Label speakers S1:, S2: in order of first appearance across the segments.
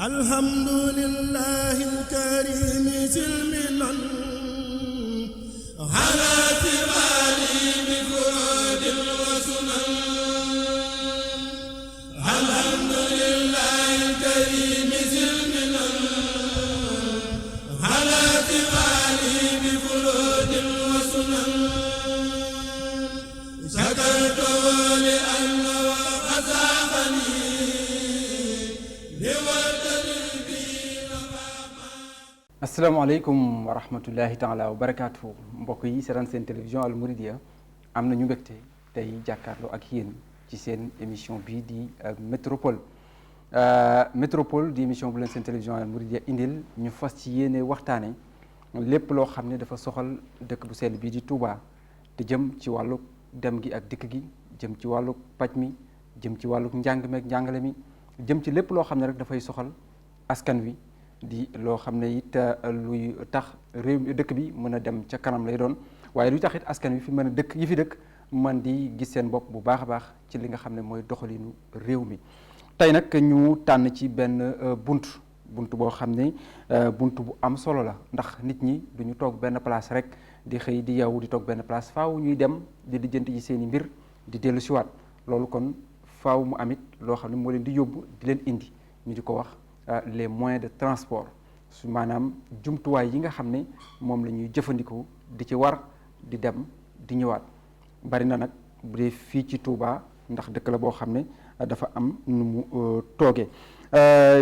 S1: alhamdulillahi alkarim silmilan ala tiwali bi furudin wa sunan alhamdulillahi alkarim silmilan ala tiwali bi furudin wa sunan shakartu li anna wa qasafani
S2: asalaamaaleykum wa rahmatullahi taala wa barakaatu mbokk yi seetaan seen télévision Al Mouridiyyah am nañu mbégte tey jàkkaarloo ak yéen ci seen émission bii di métropole métropole di émission bu leen seen télévision Al Mouridiyyah indil ñu fas ci yéene waxtaane lépp loo xam ne dafa soxal dëkk bu sell bii di Touba te jëm ci wàllu dem gi ak dikk gi jëm ci wàllu paj mi jëm ci wàllu njàng meeg njàngale mi jëm ci lépp loo xam ne rek dafay soxal askan wi di loo xam ne it luy tax réew dëkk bi mën a dem ca kanam lay doon waaye luy tax it askan wi fi mën a dëkk yi fi dëkk man di gis seen bopp bu baax a baax ci li nga xam ne mooy doxalinu réew mi. tey nag ñu tànn ci benn bunt boo xam ne bunt bu am solo la ndax nit ñi duñu toog benn place rek di xëy di yow di toog benn place faaw ñuy dem di lijjanti ci seen i mbir di dellu siwaat loolu kon faaw mu amit loo xam ne moo leen di yóbbu di leen indi ñu di ko wax les moyens de transport su maanaam jumtuwaay yi nga xam ne moom la ñuy jëfandikoo di ci war di dem di ñëwaat bari na nag bu dee fii ci Touba ndax dëkk la boo xam ne dafa am nu mu toogee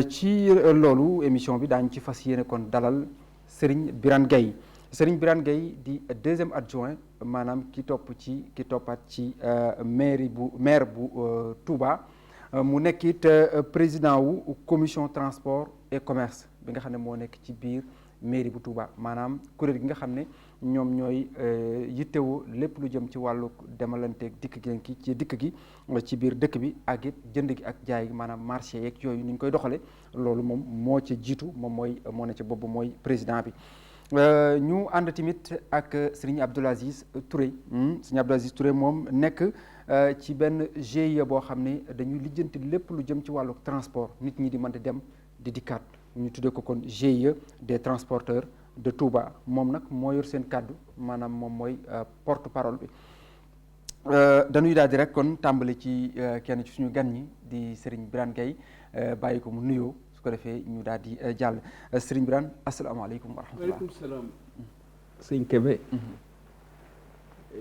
S2: ci loolu émission bi daañu ci fas yéene kon dalal Serigne Birane Gueye Serigne Birane Gueye di deuxième adjoint maanaam ki toppaat ci maire bu Touba mu nekk it président wu commission transport et commerce bi nga xam ne moo nekk ci biir mairie bu Touba maanaam kuréel gi nga xam ne ñoom ñooy yittewoo lépp lu jëm ci wàllu demalanteeg dikk gi ci biir dëkk bi ak it jënd gi ak jaay gi maanaam marché yeeg yooyu ni ñu koy doxale loolu moom moo ca jiitu moom moo ne ca bopp mooy président bi. ñu ànd tamit ak Serigne Abdoul Aziz Touré Serigne Abdoul Aziz Touré moom nekk ci benn GIE boo xam ne dañuy lijjanti lépp lu jëm ci wàllu transport nit ñi di mën di dem di dikkaat ñu tuddee ko kon GIE des transporteurs de Touba moom nag moo yor seen kàddu maanaam moom mooy porte parole bi dañuy daal di rek kon tàmbali ci kenn ci suñu gan ñi di Serigne Birane Gueye bàyyi ko mu nuyoo su ko defee ñu daal di jàll Serigne Birane asalaamaaleykum wa rahmatulah.
S3: waaleykum salaam. sëñ Kébé.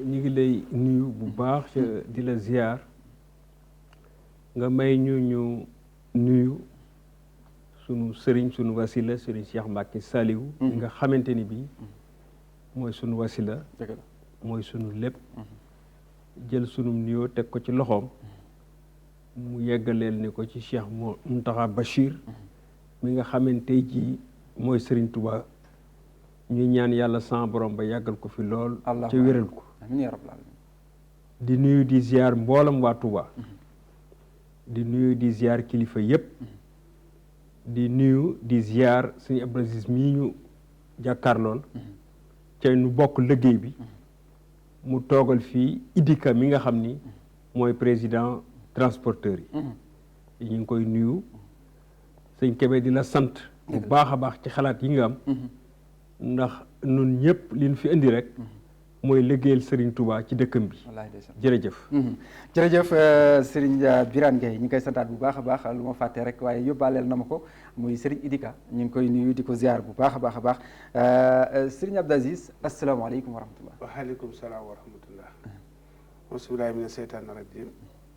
S3: ñu ngi lay nuyu bu baax di la ziar nga may ñu nuyu sunu sëriñ sunu wasila sëriñ Cheikh Mbacké Saliou nga xamante ni bii mooy sunu wasila mooy sunu lépp jël sunu nuyoo teg ko ci loxoom mu yeggaleel ni ko ci Cheikh Mountakha Bachir mi nga xamante ji mooy sëriñ Touba ñuy ñaan yàlla sama borom ba yàggal ko fi lool ca wéral ko
S2: amiin yaa rabbal aalamiin
S3: di nuyu di ziar mboolam waa Touba di nuyu di ziar kilifa yépp di nuyu di ziar suñu Abdou Aziz mii ñu jàkkaarlool ca nu bokk liggéey bi mu toogal fii IDICA mi nga xam ni mooy président transporteur yi ñu ngi koy nuyu sëñ Kébé di la sant bu baax a baax ci xalaat yi nga am ndax nun ñëpp li ñu fi indi rek mooy liggéeyal Serigne Touba ci dëkkam bi jërëjëf
S2: jërëjëf Serigne Birane Gueye ñu ngi koy santaat bu baax a baax lu ma fàtte rek waaye yóbbaaleel na ma ko muy Serigne IDICA ñu ngi koy nuyu di ko ziar bu baax a baax a baax Serigne Abdou Aziz asalaamaaleykum wa rahmatullah.
S4: waaleykum salaam wa rahmatullah. bismillahi mina seytaani rajim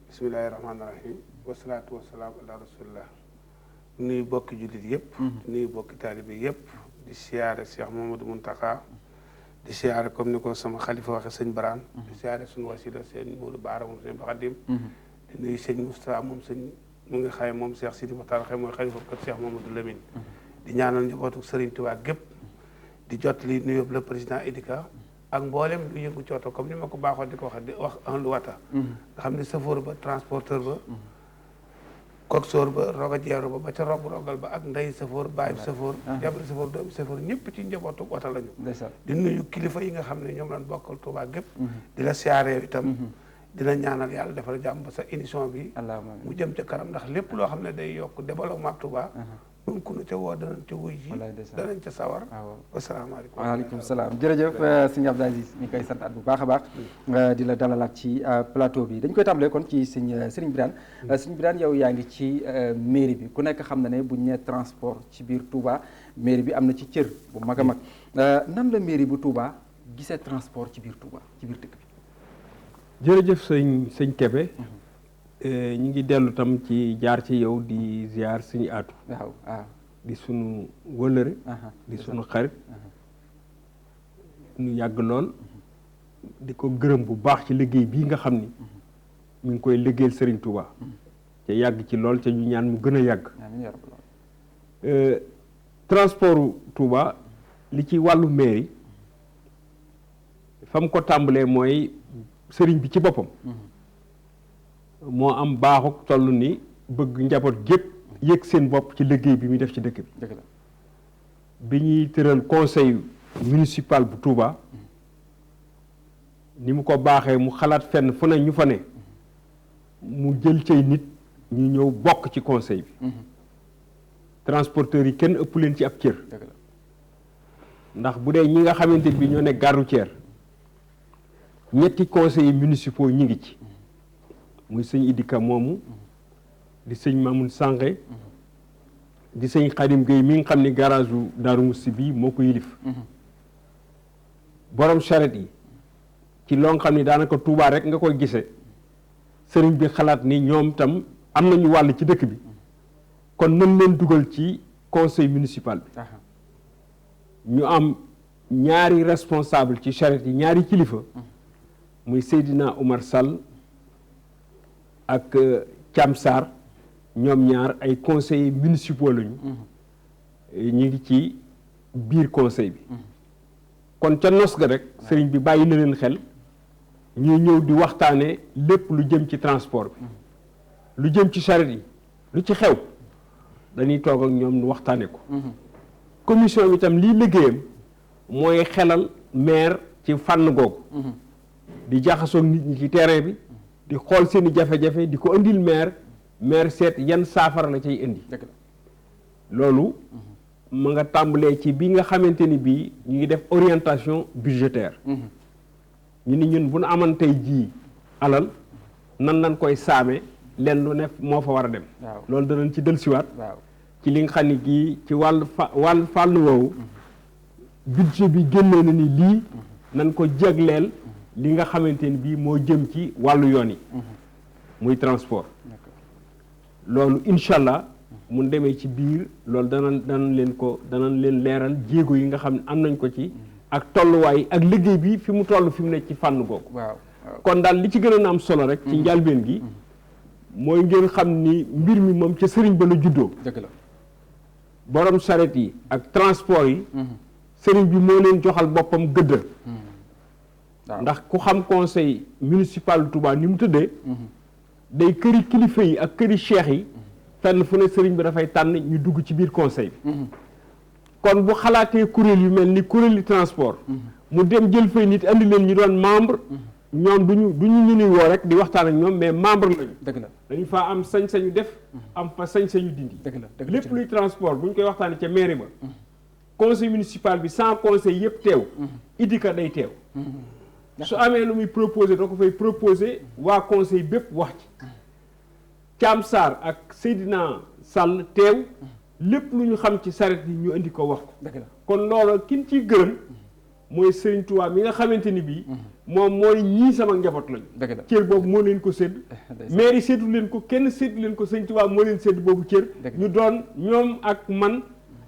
S4: bismillahi rahmaani rahim wasalaatu wasalaam ala rasulillah. nuyu bokki jullit yëpp nuyu bokki taalibe yëpp di siyaare Cheikh Mamadou Mountakha di siyaare comme ni ko sama xalifa waxe sëñ Baraan di siyaare suñu wasila sëñ Modou Baara moom sëñ Baxadim di nuyu sëñ Moustapha moom sëñ mu ngi xaye moom Cheikh Sidi Mokhtar xëy mooy xalifa kër Cheikh Mamadou Lamine di ñaanal njabootu Serigne Touba gépp di jot li nuyoo le président IDICA ak mboolem lu yëngu ci oto comme ni ma ko baaxoon di ko wax di wax ahlu wata nga xam ne chauffeur ba transporteur ba coxeur ba roga jeero ba ca rob rogal ba ak ndey safoor bàyyi safoor jabari safoor doomi safoor ñëpp ci njabootu wata lañu di nuyu kilifa yi nga xam ne ñoom lañ bokkal Touba gépp di la siyaaree itam dina ñaanal yàlla defal jàmm ba sa émission bi mu jëm ca kanam ndax lépp loo xam ne day yokk développement Touba nun ku nu ca woo danañ ca wuy ji danañ ca sawar wasalaamaaleykum
S2: waaleykum salaam jërëjëf sëñ Abdou Aziz ñu koy santaat bu baax a baax di la dalalaat ci plateau bi dañ koy tàmbalee kon ci Serigne Birane Serigne Birane yow yaa ngi ci mairie bi ku nekk xam na ne bu ñu nee transport ci biir Touba mairie bi am na ci cër bu mag a mag nan la mairie bu Touba gisee transport ci biir Touba ci biir dëkk bi.
S3: jërëjëf sëñ Kébé ñu ngi dellu tam ci jaar ci yow di ziar suñu aatu
S2: waaw
S3: di sunu wëllëre di sunu xarit ñu yàgg lool di ko gërëm bu baax ci liggéey bii nga xam ni mi ngi koy liggéeyal Serigne Touba te yàgg ci lool te ñu ñaan mu gën a yàgg transportu Touba li ci wàllu mairie fa mu ko tàmbalee mooy sëriñ bi ci boppam moo am baaxuk toll ni bëgg njaboot gépp yëg seen bopp ci liggéey bi muy def ci dëkk bi bi ñuy tëral conseil municipal bu Touba ni mu ko baaxee mu xalaat fenn fu ne ñu fa ne mu jël cay nit ñu ñëw bokk ci conseil bi transporteurs yi kenn ëpp leen ci ab cër ndax bu dee ñi nga xamante bi ñoo nekk gare routière ñetti conseillers municipaux ñi ngi ci muy sëñ Idika moomu di sëñ Mamoun Sange di sëñ Khadim Gueye mi nga xam ne garage u Daaru Musti bi moo ko yilif borom charrette yi ci loo xam ne daanaka Touba rek nga koy gisee sëriñ bi xalaat ni ñoom tam am nañu wàll ci dëkk bi kon mën leen dugal ci conseil municipal bi ñu am ñaari responsable ci charrette yi ñaari kilifa muy Seydina Oumar Sall ak Thiam Sarr ñoom ñaar ay conseillers municipaux lañu ñu ngi ci biir conseil bi kon ca nos ga rek sëriñ bi bàyyi na leen xel ñuy ñëw di waxtaane lépp lu jëm ci transport bi lu jëm ci charrette yi lu ci xew dañuy toog ak ñoom nu waxtaane ko commission bi tam lii liggéeyam mooy xelal maire ci fànn googu di jaxasoog nit ñi ci terrain bi di xool seeni jafe-jafe di ko indil maire seet yan saafara la cay indi loolu ma nga tàmbalee ci bi nga xamante ni bii ñu ngi def orientation budgétaire ñu ni ñun bu nu aman tey jii alal nan koy saame lenn lu ne moo fa war a dem loolu danañ ci dellusiwaat ci li nga xam ne gii ci wàll fànn woowu budget bi génnee na ni lii nan ko jagleel li nga xamante ni bii moo jëm ci wàllu yoon yi muy transport loolu incha allah mun demee ci biir loolu danañ leen leeral jéego yi nga xam ne am nañ ko ci ak tolluwaay ak liggéey bi fi mu toll fi mu nekk ci fànn googu kon daal li ci gën a am solo rek ci njàlbeen gi mooy ngeen xam ni mbir mi moom ca sëriñ ba la juddoo borom charrette yi ak transport yi sëriñ bi moo leen joxal boppam gëdd ndax ku xam conseil municipal Touba ni mu tëddee day këri kilifa yi ak këri cheikh yi fenn fu ne sëriñ bi dafay tànn ñu dugg ci biir conseil bi kon bu xalaatee kuréel yu mel ni kuréeli transport mu dem jël fay nit andi leen ñu doon membre ñoom duñu ñu nuy woo rek di waxtaan ak ñoom mais membre lañu dañu faa am sañ-sañu def am fa sañ-sañu dindi lépp luy transport bu ñu koy waxtaanee ca mairie ba conseil municipal bi sans conseil yëpp teew idika day teew su amee lu muy proposé da ko fay proposé waa conseil bépp wax ci Thiam Sarr ak Seydina Sall teew lépp lu ñu xam ci saret yi ñu indi ko wax ko kon loolu kin ciy gërëm mooy Serigne Touba mi nga xamante ni bii moom mooy ñii sama njaboot lañu cër boobu moo leen ko sédd maire yi séddu leen ko kenn séddu leen ko Serigne Touba moo leen sédd boobu cër ñu doon ñoom ak man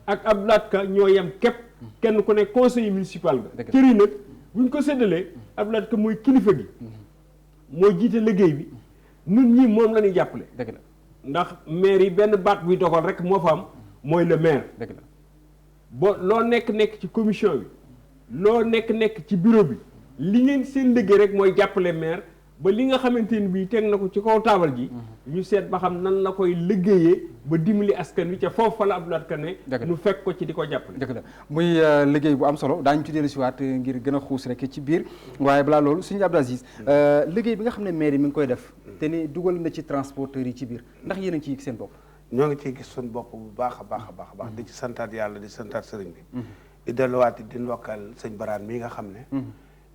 S3: ak Abdoulaye Ka ñoo yem képp kenn ku ne conseiller municipal ga cër yi nag buñ ko séddalee Abdoulaye Ka mooy kilifa gi moo jiite liggéey bi nun ñii moom la ñuy jàppale ndax maire yi benn baat buy dogal rek moo fa am mooy le maire boo loo nekk ci commission bi loo nekk ci bureau bi li ngeen seen liggéey rek mooy jàppale maire ba li nga xamante ni bii teg na ko ci kaw taabal ji ñu seet ba xam nan la koy liggéeyee ba dimbali askan wi ca foofu fa la Abdoulaye Ka ne ñu fekk ko ci di ko jàppale
S2: dëgg la muy liggéey bu am solo daañu ci dellu si waat ngir gën a xuus rek ci biir waaye balaa loolu suñu Abdou Aziz liggéey bi nga xam ne maire yi mi ngi koy def te ni dugal na ci transporteurs yi ci biir ndax yéen a ngi ci yëg seen bopp
S4: ñoo ngi ciy gis suñu bopp bu baax a baax a baax a baax di ci santaat yàlla di santaat sëriñ bi di delluwaat di ndokkal sëñ Baraan mii nga xam ne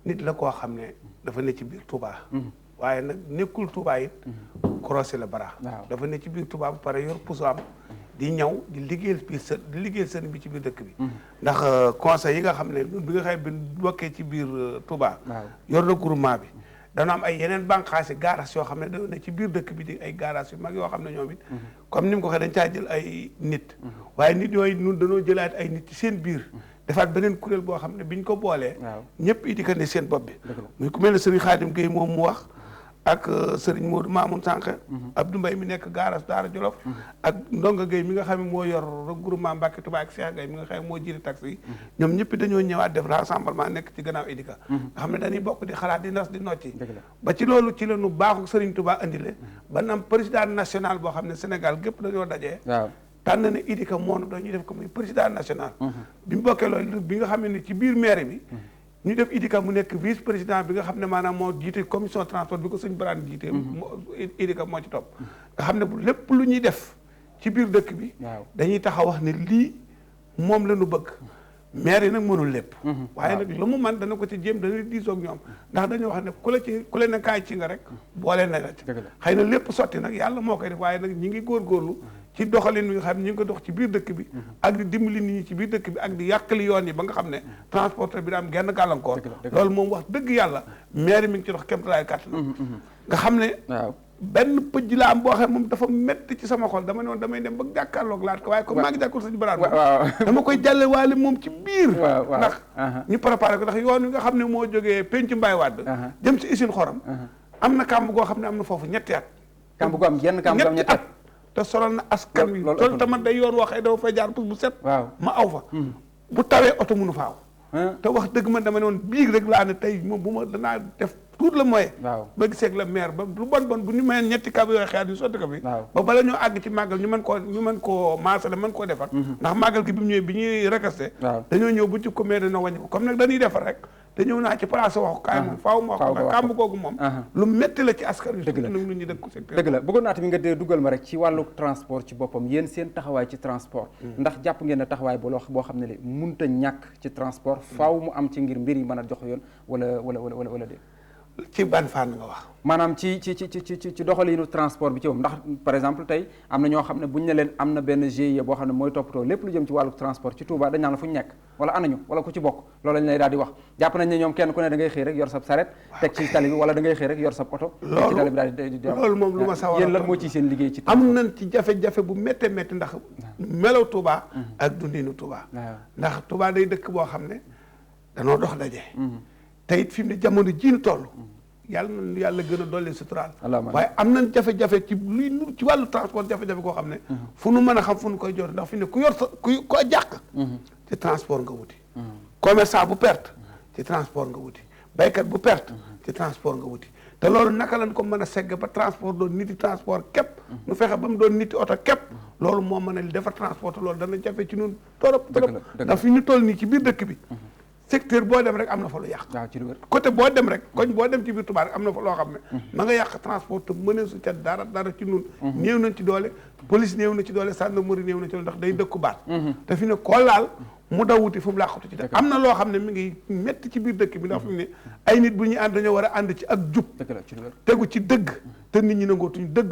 S4: nit la koo xam ne dafa ne ci biir Touba waaye nag nekkul Touba it croisé la bara dafa ne ci biir Touba bu pare yor puso am di ñëw di liggéeyal sëriñ bi ci biir dëkk bi ndax conseil yi nga xam ne bi nga xam bi bokkee ci biir Touba yor na groupement bi dana am ay yeneen bànqaasi garage yoo xam ne dañoo ne ci biir dëkk bi di ay garage yu mag yoo xam ne ñoom it comme ni mu ko waxee dañ caa jël ay nit waaye nit yooyu ñun dañoo jëlaat ay nit ci seen biir defaat beneen kuréel boo xam ne biñ ko boolee ñëpp it di ko ne seen bopp bi muy ku mel ne sëriñ Xaadim Gueye moom mu wax ak sëriñ Modou Mamoun Sànq Abdou Mbaye mi nekk garage Daara Jolof ak Ndonga Gueye mi nga xam ne moo yor regroupement Mbacke Touba ak Cheikh Gueye mi nga xam ne moo jiite taxi yi ñoom ñëpp dañoo ñëwaat def rassemblement nekk ci gannaaw Idika nga xam ne dañuy bokk di xalaat di nas di nocci ba ci loolu ci la ñu baaxu sëriñ Touba andile ba nam président national boo xam ne Sénégal gépp dañoo dajee tànn na Idika moonu dañuy def ko muy président national bi mu bokkee loolu bi nga xam ne ci biir maire bi ñu def Idika mu nekk vice président bi nga xam ne maanaam moo jiite commission transport bi ko sëñ Baraan jiite Idika moo ci topp nga xam ne bu lépp lu ñuy def ci biir dëkk bi dañuy taxaw wax ne lii moom la ñu bëgg maire yi nag mënul lépp waaye nag lu mu man dana ko ci jéem dana diisoo ak ñoom ndax dañoo wax ne ku la ne kaay ci nga rek boole na la ci xëy na lépp sotti nag yàlla moo koy def waaye nag ñi ngi góorgóorlu ci doxalin bi nga xam ne ñu ngi ko dox ci biir dëkk bi ak di dimbali nit ñi ci biir dëkk bi ak di yàqali yoon yi ba nga xam ne transporteur bi da am genn gàllankoor loolu moom wax dëgg yàlla maire mi ngi ci dox kéemtalaay kàttan nga xam ne benn pëj la am boo xam moom dafa métti ci sama xol dama ne woon damay dem ba jàkkaarloog laat ko waaye comme maa ngi jàkkoor sëñ Baraan dama koy jàlle waale moom ci biir ndax ñu préparé ko ndax yoon wi nga xam ne moo jógee penc Mbaye Wade jëm si usine xorom am na kàmb goo xam ne am na foofu ñetti at
S2: kàmb gu am yenn kàmb gu am ñetti at
S4: te solal na askan wi loolu tamit day yoon waxee dafa fay jaar bu set ma aw fa bu tawee oto mënu faaw te wax dëgg man dama ne woon biig rek laa ne tey moom bu ma danaa def tout le moyen ba giseeg la maire ba lu bon bu ñu mayeen ñetti kab yooyu xeer ñu sotti ko fi ba bala ñoo àgg ci màggal ñu mën koo maasale mën koo defar ndax màggal gi bi mu ñëwee bi ñuy rekasté dañoo ñëw bu ci ko maire dina wàññi ko comme nag dañuy defar rek te ñëw naa ci place waxu kaay moom faaw ma wax ko kàmb googu moom lu métti la ci askan wi surtout nag lu ñu dëkk secteur
S2: dëgg la bëggoon naa tamit nga dugal ma rek ci wàllu transport ci boppam yéen seen taxawaay ci transport ndax jàpp ngeen ne taxawaay boo xam ne li munta ñàkk ci transport faaw mu am ci ngir mbir yi mën a jox yoon wala déet
S4: ci ban fànn nga wax
S2: maanaam ci doxalinu transport bi ci moom ndax par exemple tey am na ñoo xam ne buñ ne leen am na benn GIE boo xam ne mooy toppatoo lépp lu jëm ci wàllu transport ci Touba dañ naan la fu ñu nekk wala anañu wala ku ci bokk loolu lañ lay daal di wax jàpp nañ ne ñoom kenn ku ne da ngay xëy rek yor sab saret teg ci tali bi wala da ngay xëy rek yor sab oto teg ci tali bi daal di
S4: loolu moom lu ma sawar
S2: yéen lan moo ci seen liggéey ci
S4: am nañ ci jafe-jafe bu méttee métti ndax melaw Touba ak dundinu Touba ndax Touba day dëkk boo xam ne danoo dox daje te it fi mu ne jamono jiinu toll yàlla gën a dolli suturaal waaye am nañ jafe-jafe ci luy nur ci wàllu transport jafe-jafe koo xam ne fu nu mën a xam fu nu koy jot ndax fi ne ku yor sa ko jàq ci transport nga wuti commerçant bu perte ci transport nga wuti baykat bu perte ci transport nga wuti te loolu naka lañ ko mën a segg ba transport doon niti transport képp nu fexe ba mu doon niti oto képp loolu moo mën a defar transport loolu dana jafe ci ñun torop ndax fi ñu toll nii ci biir dëkk bi secteur boo dem rek am na fa lu yàq côté boo dem rek koñ boo dem ci biir Touba rek am na fa loo xam ne ma nga yàq transport te mënee su ca dara ci nun néew nañ ci doole police néew na ci doole gendarmerie néew na ci doole ndax day dëkku baat te fi ne koo laal mu daw wuti fu mu làqatu ci dëkk am na loo xam ne mi ngi métti ci biir dëkk bi ndax fi mu ne ay nit bu ñuy ànd dañoo war a ànd ci ak jub tegu ci dëgg te nit ñi nangootuñu dox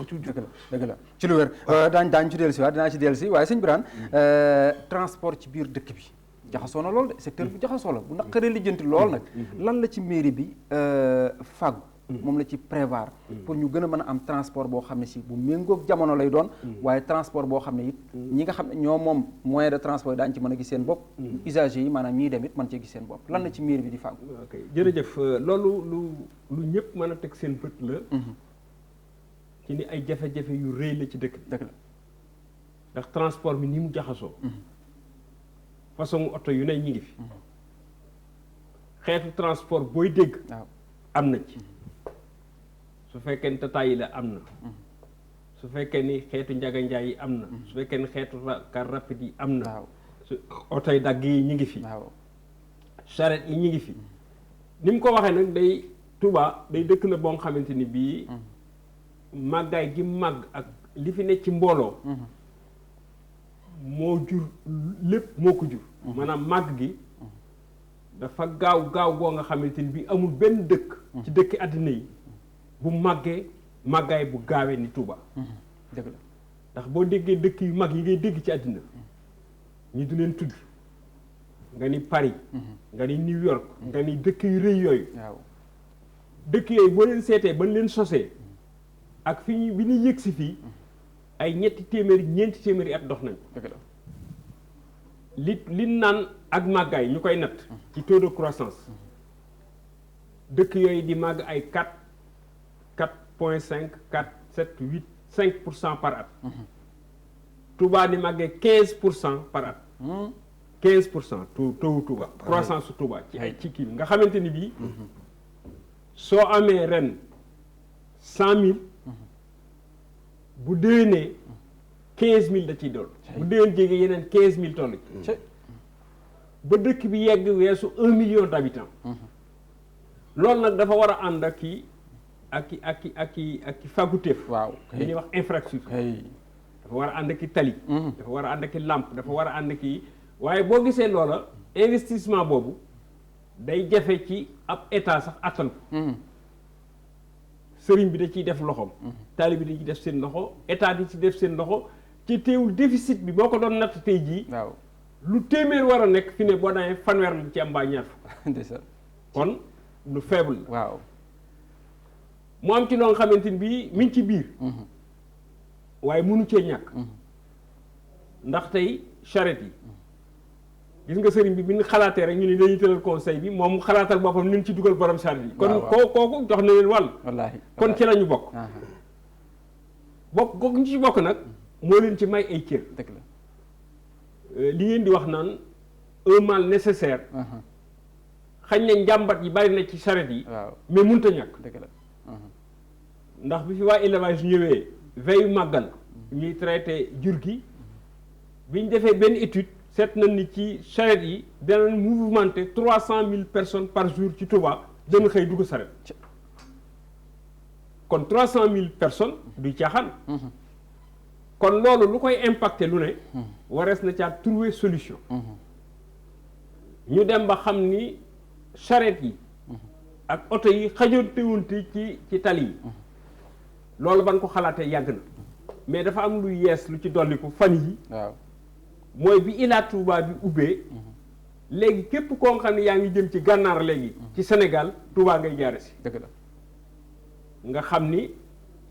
S4: ci jub
S2: dëgg la ci lu wér daañ ci dellu si waat dinaa ci dellu si waaye sëñ Birane transport ci biir dëkk bi jaxasoo na lool de secteur bi jaxasoo la bu naqaree lijjanti lool nag lan la ci mairie bi fàggu moom la ci prévoir pour ñu gën a mën a am transport boo xam ne si bu méngoog jamono lay doon waaye transport boo xam ne it ñi nga xam ne ñoo moom moyen de transport yi daañu ci mën a gis seen bopp usagers yi maanaam ñii dem it mën cee gis seen bopp lan la ci mairie bi di fàggu
S3: ok jërëjëf loolu lu ñëpp mën a teg seen bët la ci ni ay jafe-jafe yu rëy la ci dëkk bi
S2: dëgg la
S3: ndax transport bi ni mu jaxasoo façon oto yu ne ñi ngi fi xeetu transport booy dégg am na ci su fekkee ni tata yi la am na su fekkee ni xeetu njaga njaay yi am na su fekkee ni xeetu car rapide yi am na su oto yi dagg yi ñi ngi fi charrette yi ñi ngi fi ni mu ko waxee nag day Touba day dëkk la boo xamante ni bii màggaay gi màgg li fi nekk ci mbooloo moo jur lépp moo ko jur maanaam màgg gi dafa gaaw goo nga xamante ni bi amul benn dëkk ci dëkki àddina yi bu màggee màggaay bu gaawee ni Touba
S2: dëgg la
S3: ndax boo déggee dëkk yu mag yi ngay dégg ci àddina ñu du leen tudd nga ni Paris nga ni New York nga ni dëkk yu rëy yooyu
S2: waaw
S3: dëkk yooyu boo leen seetee ba leen sosee ak fi ñu bi ñuy yëg si fii ay ñeenti téeméeri at dox nañ
S2: dëgg la
S3: li naan ak màggaay ñu koy natt ci taux de croissance dëkk yooyu di màgg ay 4,5 4 7 8 5% par at Touba di màggee 15% par at 15% taux Touba croissance su Touba ci ay ci kii nga xamante ni bii soo amee ren 100,000 bu déwénee 15,000 da ciy doon bu déwén jege yeneen 15,000 toll ba dëkk bi yegg weesu 1 million d'habitants loolu nag dafa war a ànd ak i faguteef
S2: waaw
S3: li ñuy wax infrastructure dafa war a ànd ak i tali dafa war a ànd ak i lampe dafa war a ànd ak i waaye boo gisee loola investissement boobu day jafe ci ab état sax attan ko sëriñ bi da ciy def loxoom tali bi da ciy def seen loxo état di ci def seen loxo ci teewul déficit bi boo ko doon natt tey jii
S2: waaw
S3: lu téeméer war a nekk fi ne boo daan fanweer la ci am mbaa ñaar
S2: ndeysaan
S3: kon lu faible la
S2: waaw
S3: mu am ci loo nga xamante ni bii mi ngi ci biir waaye mënu cee ñàkk ndax tey charrette yi gis nga sëriñ bi ñu xalaatee rek ñu ne dañuy tëral conseil bi moom xalaatal boppam ñu ci dugal borom charrette yi kon kooku jox na leen wàll
S2: wallaahi
S3: kon ci la ñu bokk kooku ñu ci bokk nag moo leen ci may ay cër
S2: dëgg la
S3: li ngeen di wax naan un mal nécessaire xañ na njàmbat yi bari na ci charrette yi mais mënut a ñàkk
S2: dëgg la
S3: ndax bi fi waa élevage ñëwee veille màggal ñuy traité jur gi biñ defee benn étude seet nañ ni ci charrette yi danañ mouvementé 300,000 personnes par jour ci Touba dana xëy dugg charrette kon 300,000 personnes du caaxaan kon loolu lu koy impacté lu ne warees na caa trouver solution ñu dem ba xam ni charrette yi ak oto yi xajontewunte ci tali yi loolu ban ko xalaatee yàgg na mais dafa am lu yees lu ci dolliku fan yi
S2: waaw
S3: mooy bi Ila Touba bi ubbee léegi képp koo xam ne yaa ngi jëm ci gànnaar léegi ci Sénégal Touba ngay jaare si
S2: dëgg la
S3: nga xam ni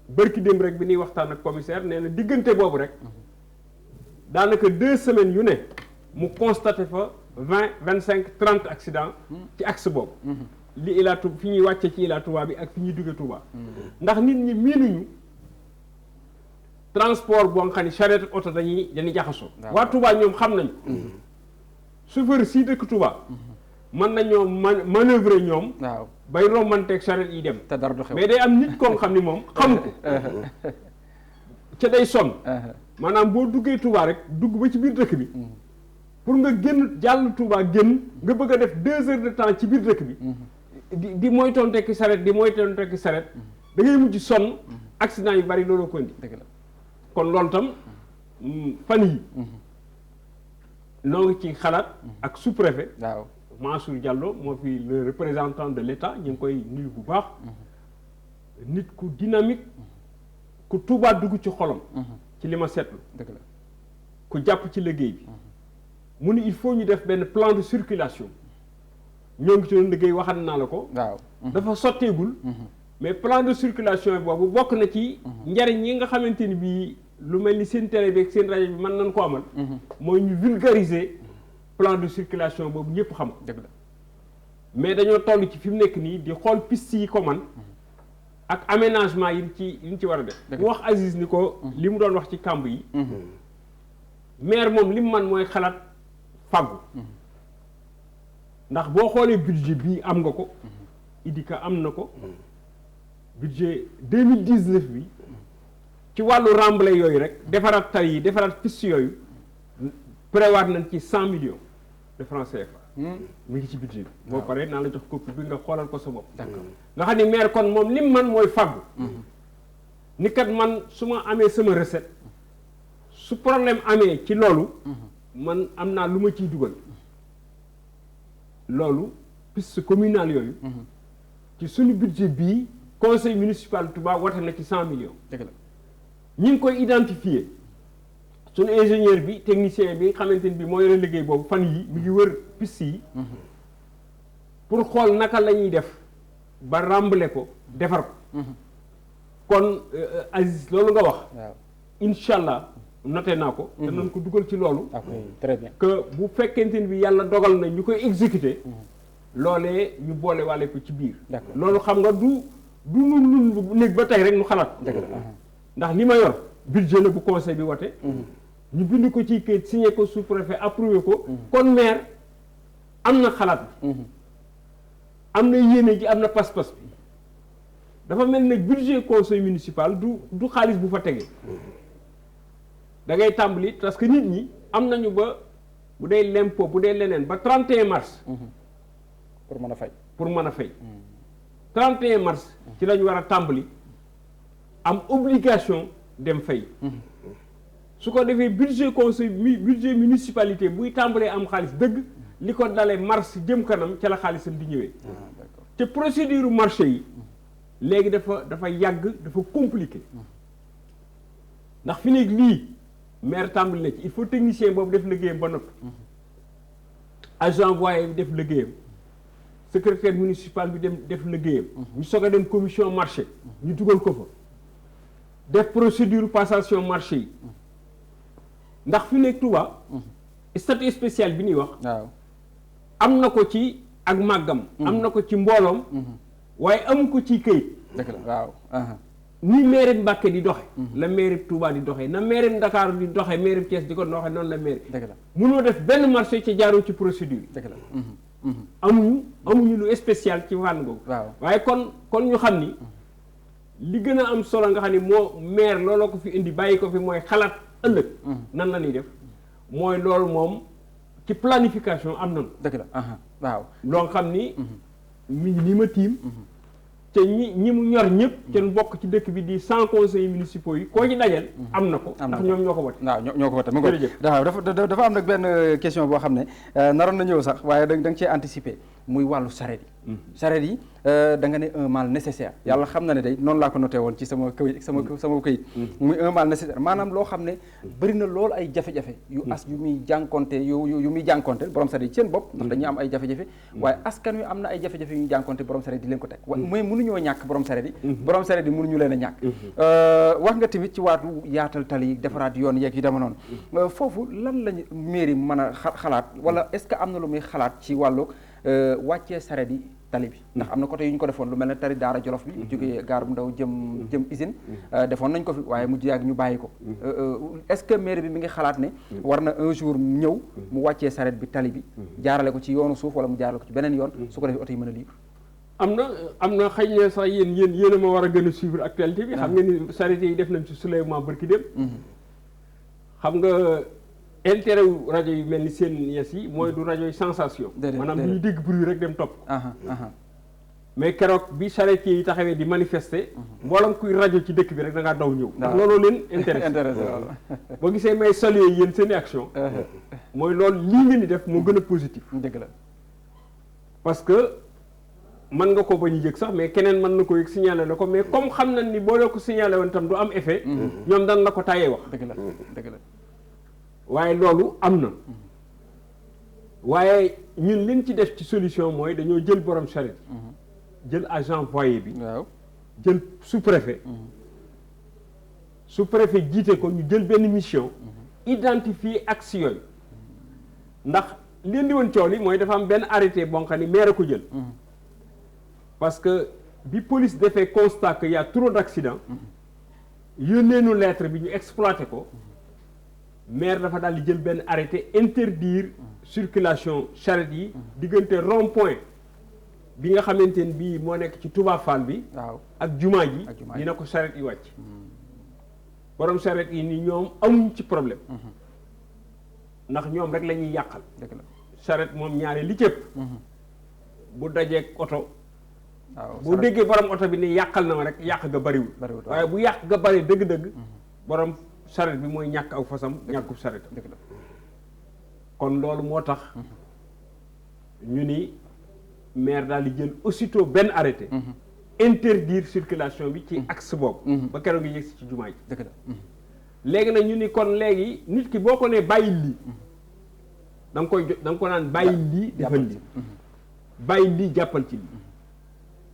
S3: bërki dem rek bi ñuy waxtaan ak commissaire nee na diggante boobu rek daanaka 2 semaines yu ne mu constaté fa 20 25 30 accidents ci axe boobu li Ila Touba fi ñuy wàcce ci Ila Touba bi ak fi ñuy dugge Touba ndax nit ñi miinuñu transport boo nga xam ne charrette oto dañuy jaxasoo waa Touba ñoom xam nañu chauffeur si dëkk Touba mën nañoo manœuvrer ñoom
S2: waaw
S3: bay romanteeg charrette yi dem
S2: te dara du xew
S3: mais day am nit koo xam ni moom xam ko ca day sonn maanaam boo duggee Touba rek dugg ba ci biir dëkk bi pour nga génn jàll Touba génn nga bëgg a def 2 heures de temps ci biir dëkk bi di moytonteeki charrette di moytonteeki charrette da ngay mujj sonn accident yu bari looloo ko indi
S2: dëgg la
S3: kon loolu tam fan yi noo ngi ci xalaat ak sous-préfet
S2: waaw
S3: Mansour Diallo moo fi le représentant de l'État ñu ngi koy nuyu bu baax nit ku dynamique ku Touba dugg ci xolam ci li ma seetlu
S2: dëgg la
S3: ku jàpp ci liggéey bi mu ni il faut ñu def benn plan de circulation ñoo ngi ci doon liggéey waxan naa la ko
S2: waaw
S3: dafa sotteegul mais plan de circulation boobu bokk na ci njariñ yi nga xamante ni bii lu mel ni seen télé bi ak seen rajo bi mën nañ ko amal mooy ñu vulgariser plan de circulation boobu ñëpp xam
S2: dëgg la
S3: mais dañoo toll ci fi mu nekk nii di xool piste yi ko man ak aménagement yi ñu ci war a def mu wax Aziz ni ko li mu doon wax ci kàmb yi maire moom li mu man mooy xalaat fàggu ndax boo xoolee budget bii am nga ko IDICA am na ko budget 2019 bi ci wàllu remblai yooyu rek defaraat tali yi defaraat piste yooyu prévoir nañ ci 100 millions de francs CFA mi ngi ci budget bi boo paree naa la jox copie bi nga xoolal ko sa bopp nga xam ni maire kon moom lim man mooy fàggu ni kat man su ma amee sama recette su problème amee ci loolu man am naa lu ma ciy dugal loolu piste communale yooyu ci suñu budget bii conseil municipal Touba wote na ci 100 millions
S2: dëgg la
S3: ñi ngi koy identifier suñu ingénieur bi technicien bi nga xamante ni bi moo yore liggéey boobu fan yi mi ngi wër piste yi pour xool naka la ñuy def ba rembler ko defar ko kon Aziz loolu nga wax
S2: waaw
S3: incha allah noté naa ko danañ ko dugal ci loolu
S2: ok très bien
S3: que bu fekkente ni bi yàlla dogal na ñu koy exécuter loolee ñu boole waale ko ci biir
S2: D'accord.
S3: loolu xam nga du nun néeg ba tey rek nu xalaat
S2: dëgg la
S3: ndax li ma yor budget la bu conseil bi wote ñu bind ko ci kayit signé ko sous-préfet approuvé ko kon maire am na xalaat bi am na yéene ji am na pas-pas bi dafa mel ne budget conseil municipal du xaalis bu fa tege da ngay tàmbali parce que nit ñi am nañu ba bu dee l'impôt bu dee leneen ba 31 mars
S2: pour mën a fay
S3: pour mën a fay 31 mars ci la ñu war a tàmbali am obligation dem fay su ko defee budget conseil budget municipalité buy tàmbalee am xaalis dëgg li ko dalee mars jëm kanam ca la xaalisam di ñëwee te procédure marché yi léegi dafa yàgg dafa compliqué ndax fi nekk lii maire tàmbali na ci il faut technicien boobu def liggéeyam ba noppi agent voyer bi def liggéeyam secrétaire municipal bi dem def liggéeyam ñu soog a dem commission marché ñu dugal ko fa def procédure passation marché yi ndax fi nekk Touba statut spécial bi ñuy wax
S2: waaw
S3: am na ko ci ak màggam am na ko ci mbooloom waaye amu ko ci këyit
S2: dëgg la waaw
S3: ni mairie Mbàkke di doxe la mairie Touba di doxe na mairie Dakar di doxe mairie Thiès di ko doxe noonu la mairie
S2: dëgg la
S3: mënoo def benn marché ci jaaroo ci procédure
S2: dëgg la
S3: amuñu lu spécial ci wàll googu
S2: waaw
S3: waaye kon ñu xam ni li gën a am solo nga xam ni moo maire looloo ko fi indi bàyyi ko fi mooy xalaat ëllëg nan la ñuy def mooy loolu moom ci planification am nañu
S2: dëgg la waaw
S3: loo xam ni mi ngi nii ma tiim te ñi mu ñor ñëpp kenn bokk ci dëkk bi di 100 conseillers municipaux yi koo ci dajal am na ko ndax ñoom ñoo ko wote
S2: waaw ñoo ko wote mu ngoog dafa am nag benn question boo xam ne naroon na ñëw sax waaye da nga cee anticiper muy wàllu sareet yi sareet yi da nga ne un mal nécessaire yàlla xam na ne day noonu laa ko noté woon ci sama këyit sama këyit muy un mal nécessaire maanaam loo xam ne bëri na loolu ay jafe-jafe yu muy jànkonte yu muy jànkonte borom sareet yi seen bopp ndax dañuy am ay jafe-jafe waaye askan wi am na ay jafe-jafe yu ñu jànkonte borom sareet di leen ko teg mooy mënuñoo ñàkk borom sareet yi borom sareet yi mënuñu leen a ñàkk wax nga tamit ci waatu yaatal tali yi defaraat yoon yeeg yu dema noonu foofu lan lañu mairie mën a xalaat wala est-ce que am na lu muy xalaat ci wàllu wàccee sareet yi tali bi ndax am na côté yu ñu ko defoon lu mel ne tari daara Jolof bi jógee gaar bu ndaw jëm usine defoon nañ ko fi waaye mujj yàgg ñu bàyyi ko est-ce que maire bi mi ngi xalaat ne war na un jour ñëw mu wàccee sareet bi tali bi jaarale ko ci yoonu suuf wala mu jaarale ko ci beneen yoon su ko defee oto yi mën a libre
S3: am na xëy na sax yéen a ma war a gën a suivre actualité bi xam nga ni sareet yi def nañ ci soulèvement barki dem xam nga intérêt wu rajo yu mel ni seen yes yi mooy du rajo yi sensation maanaam du ñu dégg bruit rek dem topp mais keroog bi charretier yi taxawee di manifester mboolam kuy rajo ci dëkk bi rek da ngaa daw ñëw ndax looloo leen intéressé boo gisee may saluer yéen seen i action mooy loolu lii ngeen di def moo gën a positif
S2: dëgg la
S3: parce que mën nga ko bañ a yëg sax mais keneen mën na ko yëg signalé la ko mais comme xam nañ ni boo la ko signalé woon tam du am effet ñoom dan la ko tàyyee wax
S2: dëgg la
S3: waaye loolu am na waaye ñun liñ ci def ci solution mooy dañoo jël borom charrette jël agent voyer bi
S2: waaw
S3: jël sous-préfet sous-préfet jiite ko ñu jël benn mission identifier axe yooyu ndax leen di woon coow li mooy dafa am benn arrêté boo xam ne maire ko jël parce que bi police defee constat que y a trop d'accidents yónnee nu lettre bi ñu exploité ko maire dafa daal di jël benn arrêté interdire circulation charrette yi diggante rond-point bi nga xamante ne bii moo nekk ci Touba Fall bi
S2: waaw
S3: ak jumaa ji dina ko charrette yi wàcc borom charrette yi ni ñoom amuñ ci problème ndax ñoom rek la ñuy yàqal charrette moom ñaare li cëpp bu dajeeg oto boo déggee borom oto bi ni yàqal na ma rek yàq ga bariwul waaye bu yàq ga bari dëgg-dëgg borom saret bi mooy ñàkk aw fasam ñàkkub saret kon loolu moo tax ñu ni maire daal di jël aussitôt benn arrêté interdire circulation bi ci axe boobu ba keroog ngi yëgsi ci jumaa ji dëgg la léegi nag ñu ni kon léegi nit ki boo ko nee bàyyil lii da nga ko naan bàyyil lii defal lii bàyyil lii jàppal ci lii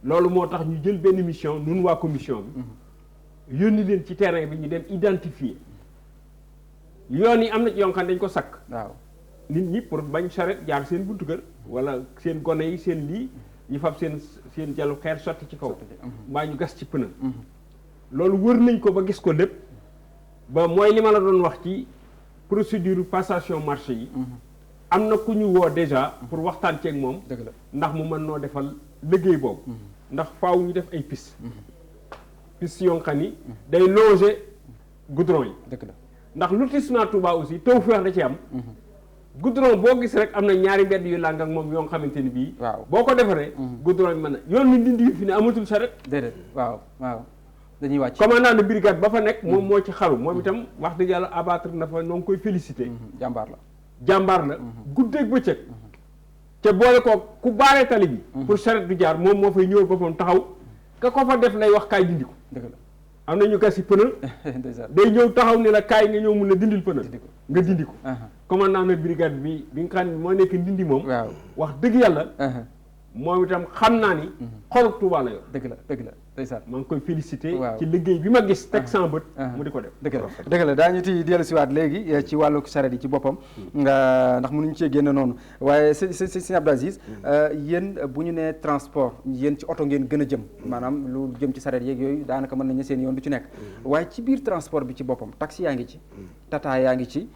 S3: loolu moo tax ñu jël benn mission nun waa commission bi yónni leen ci terrain bi ñu dem identifier yoon yi am na ci yoo xam ne dañ ko sakk waaw nit ñi pour bañ charrette jaar seen buntu kër wala seen gone yi seen lii ñu fab seen jalu xeer sotti ci kaw mbaa ñu gas ci pëna loolu wër nañ ko ba gis ko lépp ba mooy li ma la doon wax ci procédure passation marché yi am na ku ñu woo déjà pour waxtaan ceeg moom dëgg la ndax mu mën noo defal liggéey boobu ndax faaw ñu def ay piste piste yoo xam ni day loger goudron yi dëgg la ndax lotissement Touba aussi taw feex da ci am goudron boo gis rek am na ñaari mbedd yu làng ak moom yoo nga xamante ni bii waaw boo ko defaree goudron bi mën na yoon ni dindi fi ne amatul charrette déedéet waaw dañuy wàcc commandant de brigade ba fa nekk moom moo ci xaru moom itam wax dëgg yàlla abattre na fa noo ngi koy félicité jàmbaar la guddeeg bëccëg te boole ko ku baaree tali bi pour charrette du jaar moom moo fay ñëw boppam taxaw ka ko fa def lay wax kaay dindi ko dëgg la am na ñu gas yi pëna day ñëw taxaw ni la kaay nga ñëw mun la dindil pëna nga dindi ko commandant de brigade bi nga xam ne moo nekk ndindi moom wax dëgg yàlla moom itam xam naa ni xolu Touba la yor dëgg la ndeysaan maa ngi koy félicité ci liggéey bi ma gis teg sans bët mu di ko def
S2: dëgg la daañu ti dellu siwaat léegi ci wàllu charrette yi ci boppam ndax mënuñu cee génn noonu waaye sëñ Abdou Aziz yéen bu ñu nee transport yéen ci oto ngeen gën a jëm maanaam lu jëm ci charrette yeeg yooyu daanaka mën nañu seen yoon du ci nekk waaye ci biir transport bi ci boppam taxi yaa ngi ci tata yaa ngi ci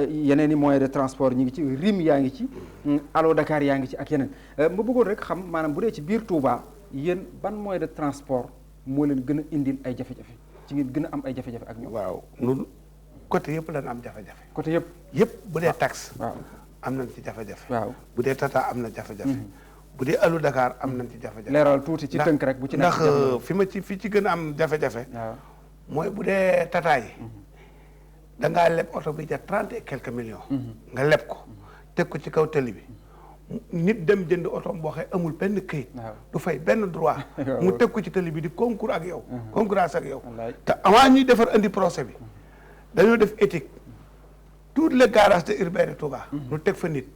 S2: yeneen i moyens de transport ñi ngi ci rim yaa ngi ci Allo Dakar yaa ngi ci ak yeneen ma bëggoon rek xam maanaam bu dee ci biir Touba yéen ban moyen de transport moo leen gën a indil ay jafe-jafe ci ngeen gën a am ay jafe-jafe ak ñoom
S4: waaw ñun côté yëpp lañ am jafe-jafe
S2: côté yëpp
S4: bu dee taxe
S2: waaw
S4: am nañ ci jafe-jafe
S2: waaw
S4: bu dee tata am na jafe-jafe bu dee Allo Dakar am nañ ci jafe-jafe
S2: leeral tuuti ci tënk rek bu ci nekk
S4: ndax fi ci gën a am jafe-jafe mooy bu dee tata yi da ngaa leb oto bi jar 30 et quelques millions nga leb ko teg ko ci kaw tali bi nit dem jënd oto boo xëy amul benn këyit du fay benn droit mu teg ko ci tali bi di concours ak yow concurrence ak yow te avant ñuy defar andi procès bi dañoo def éthique toutes les garages de urbain de Touba ñu teg fa nit